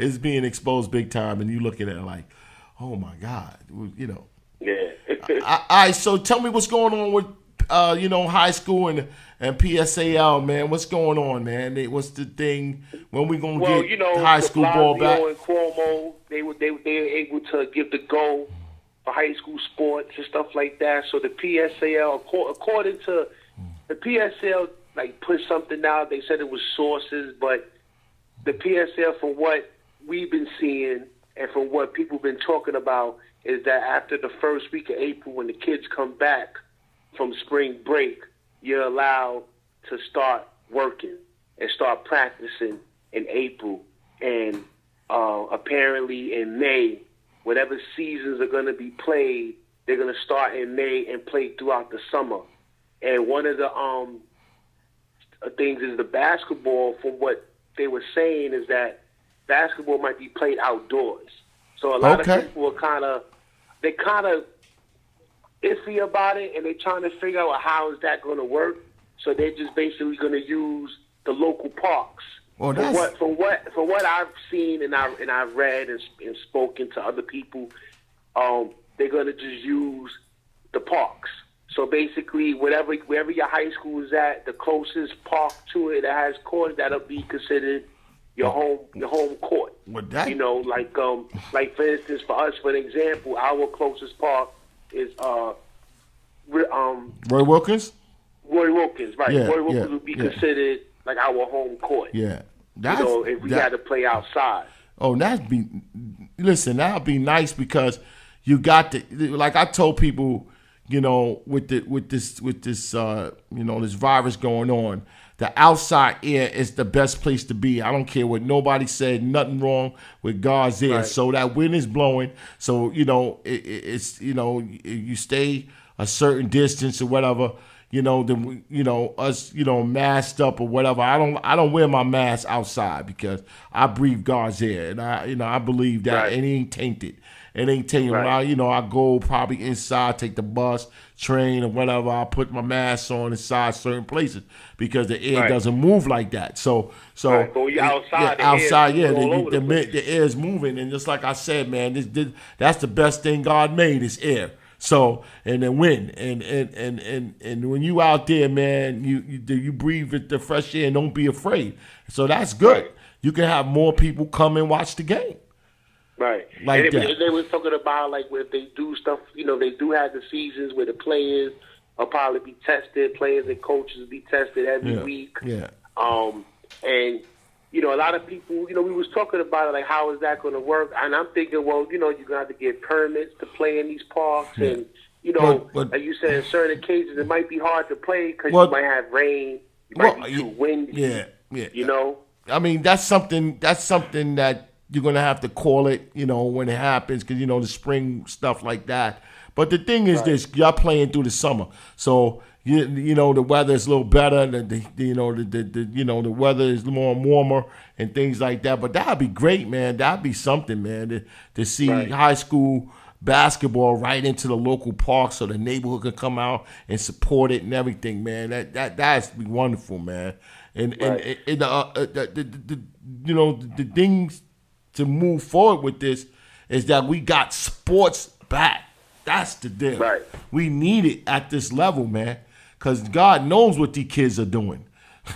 It's being exposed big time, and you looking at it like, oh my God, Yeah. All right, so tell me what's going on with, high school and PSAL, man. What's going on, man? What's the thing when we gonna get high school ball back? And Cuomo, they were able to give the go for high school sports and stuff like that. So the PSAL, according to the PSAL, like put something out. They said it was sources, but the PSAL, from what we've been seeing and from what people have been talking about, is that after the first week of April, when the kids come back from spring break, you're allowed to start working and start practicing in April. And apparently in May, whatever seasons are going to be played, they're going to start in May and play throughout the summer. And one of the things is the basketball, from what they were saying, is that basketball might be played outdoors. So a lot of people are kind of iffy about it, and they're trying to figure out how is that going to work. So they're just basically going to use the local parks. Well, from what I've seen and I've read and spoken to other people, they're going to just use the parks. So basically, wherever your high school is at, the closest park to it that has courts, that'll be considered your home court. Like for instance, for us, for an example, our closest park is Roy Wilkins. Roy Wilkins, right? Yeah, Roy Wilkins would be considered like our home court. Yeah, if we had to play outside. Oh, that'd be nice because you got to, like I told people, with this this virus going on, the outside air is the best place to be. I don't care what nobody said. Nothing wrong with God's ear. Right. So that wind is blowing. So it's you stay a certain distance or whatever. Us masked up or whatever. I don't wear my mask outside because I breathe God's air, and I believe that it ain't tainted. It ain't tainted. Right. I go probably inside, take the bus, train, or whatever. I put my mask on inside certain places because the air doesn't move like that. So But you're outside, the air is moving, and just like I said, man, that's the best thing God made is air. So and then wind and when you out there, man, you breathe the fresh air and don't be afraid. So that's good. Right. You can have more people come and watch the game. Right. Like and they were talking about like if they do stuff, they do have the seasons where the players will probably be tested, players and coaches will be tested every week. Yeah. And a lot of people, we was talking about it, like how is that going to work? And I'm thinking, well, you're going to have to get permits to play in these parks, and like you said, in certain cases it might be hard to play because you might have rain. You might be too windy. Yeah. You know? I mean, that's something that you're going to have to call it, when it happens, because, the spring stuff like that. But the thing is this, y'all playing through the summer. So, the weather is a little better. The weather is more warmer and things like that. But that'd be great, man. That'd be something, man, to see high school basketball right into the local park so the neighborhood can come out and support it and everything, man. That'd be wonderful, man. And the things to move forward with this is that we got sports back. That's the deal. Right. We need it at this level, man, because God knows what these kids are doing.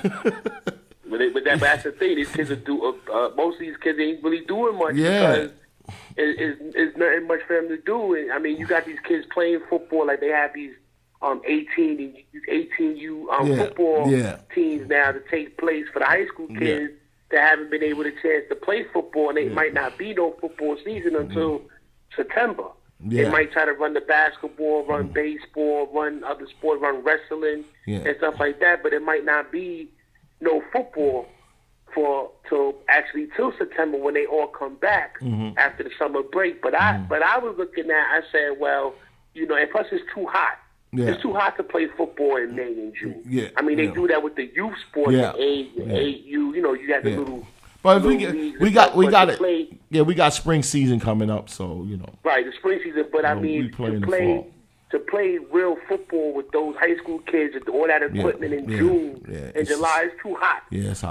But that's the thing. These kids are most of these kids ain't really doing much because it's nothing much for them to do. And I mean, you got these kids playing football like they have these 18U football teams now to take place for the high school kids that haven't been able to chance to play football, and it might not be no football season until September. They might try to run the basketball, run baseball, run other sports, run wrestling and stuff like that, but it might not be no football till September when they all come back after the summer break. But I was looking at, I said, well, and plus it's too hot. Yeah. It's too hot to play football in May and June. Yeah. I mean, they do that with the youth sports, the AAU. You got the little. But we got spring season coming up, so Right, the spring season. But I mean, to play real football with those high school kids with all that equipment in June and July is too hot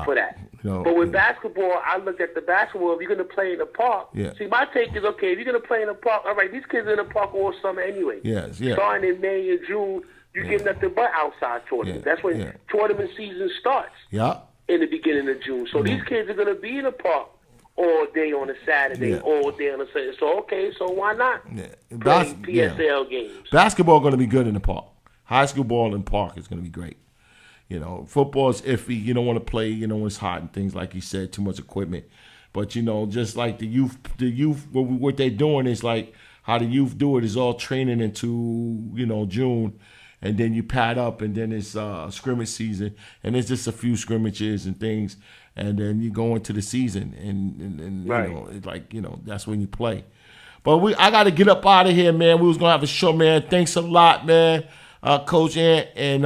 for that. But with basketball, I look at the basketball. If you're going to play in the park, see, my take is, okay, if you're going to play in the park, all right, these kids are in the park all summer anyway. Starting in May and June, you get nothing but outside tournaments. That's when tournament season starts. In the beginning of June. So these kids are going to be in the park all day on a Saturday, all day on a Saturday. So why not play PSL games? Basketball going to be good in the park. High school ball in the park is going to be great. Football is iffy. You don't want to play, when it's hot and things like you said, too much equipment. But, just like the youth, what they're doing is like how the youth do it is all training into, June. And then you pad up, and then it's scrimmage season, and it's just a few scrimmages and things, and then you go into the season, and it's like that's when you play. But I got to get up out of here, man. We was gonna have a show, man. Thanks a lot, man, Coach Ant, and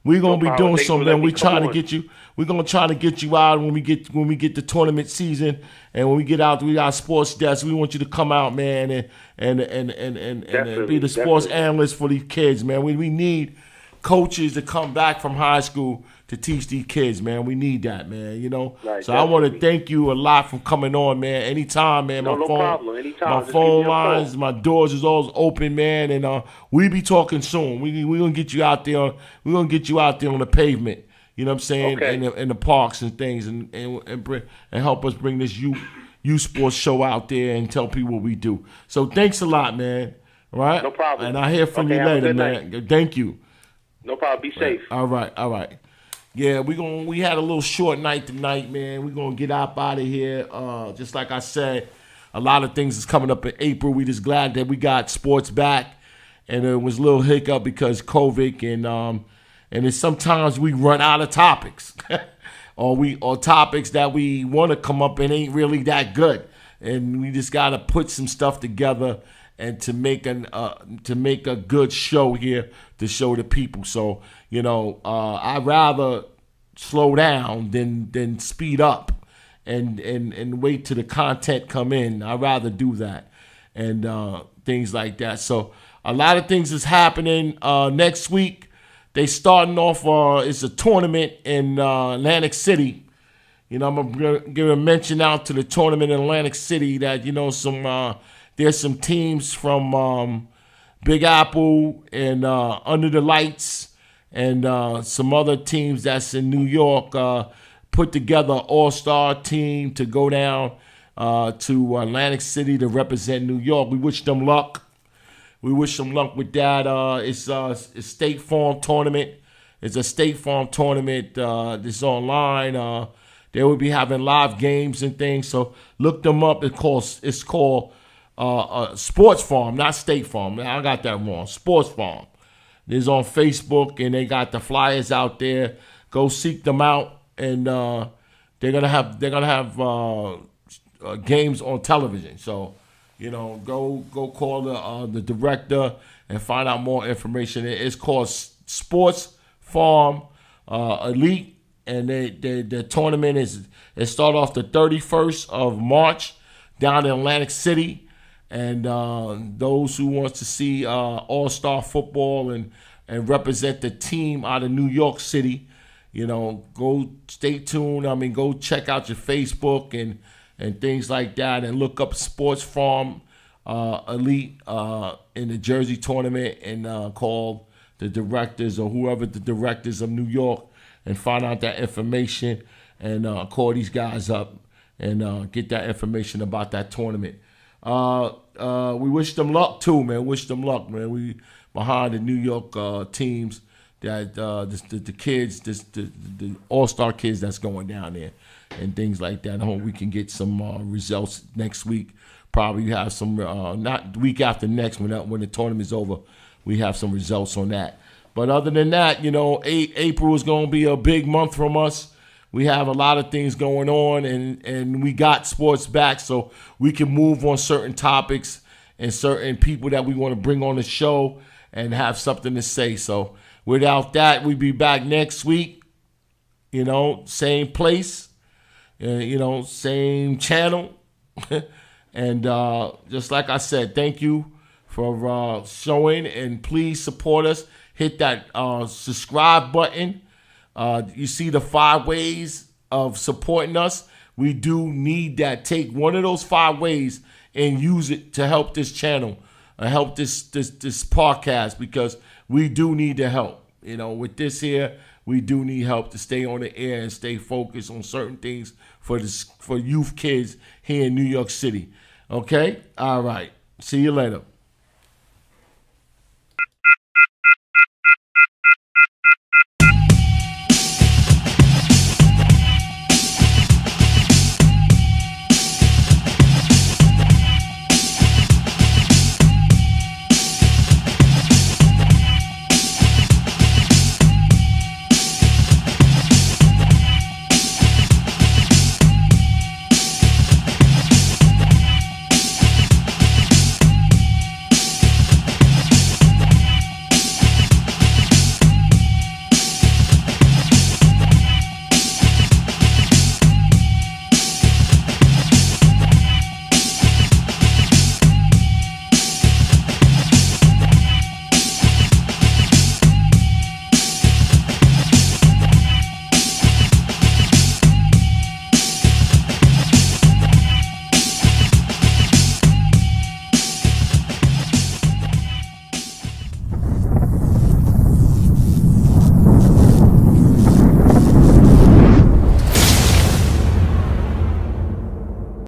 we're gonna be doing something. Man. We're trying to get you. We're gonna try to get you out when we get the tournament season, and when we get out, we got sports desk. We want you to come out, man, and be the sports analyst for these kids, man. We need coaches to come back from high school to teach these kids, man. We need that, man. Right, so I want to thank you a lot for coming on, man. Anytime, man. No problem. Anytime. My phone lines, my doors is always open, man. And we be talking soon. We gonna get you out there. We're gonna get you out there on the pavement. You know what I'm saying? Okay. In the parks and things, and help us bring this youth sports show out there and tell people what we do. So thanks a lot, man. All right? No problem. And I'll hear from you later, man. Night. Thank you. No problem. Be safe. All right. Yeah, we had a little short night tonight, man. We're gonna get out of here. Just like I said, a lot of things is coming up in April. We just glad that we got sports back, and it was a little hiccup because COVID and it's sometimes we run out of topics, or topics that we want to come up and ain't really that good, and we just gotta put some stuff together and to make a good show here to show the people. So I'd rather slow down than speed up and wait till the content come in. I'd rather do that and things like that. So a lot of things is happening next week. They starting off, it's a tournament in Atlantic City. I'm going to give a mention out to the tournament in Atlantic City that, there's some teams from Big Apple and Under the Lights and some other teams that's in New York put together an all-star team to go down to Atlantic City to represent New York. We wish them luck. With that. It's a State Farm tournament. It's a State Farm tournament. It's online. They will be having live games and things. So look them up. It's called Sports Farm, not State Farm. I got that wrong. Sports Farm. It's on Facebook, and they got the flyers out there. go seek them out, and they're gonna have games on television. So, go call the director and find out more information. It's called Sports Farm Elite, and the tournament it start off the 31st of March down in Atlantic City. And those who want to see all-star football and represent the team out of New York City, go stay tuned. I mean, go check out your Facebook and things like that, and look up Sports Farm Elite in the Jersey tournament, and call the directors or whoever the directors of New York and find out that information, and call these guys up and get that information about that tournament. We wish them luck too, man. Wish them luck, man. We behind the New York teams that the kids, the all-star kids that's going down there and things like that. I hope we can get some results next week. Probably have some not the week after next when the tournament is over. We have some results on that. But other than that, April is going to be a big month from us. We have a lot of things going on, and we got sports back, so we can move on certain topics and certain people that we want to bring on the show and have something to say. So without that, we'll be back next week, same place, same channel. And just like I said, thank you for showing, and please support us. Hit that subscribe button. You see the 5 ways of supporting us. We do need that. Take one of those 5 ways and use it to help this channel, help this podcast, because we do need the help. With this here, we do need help to stay on the air and stay focused on certain things for youth kids here in New York City. Okay? All right. See you later.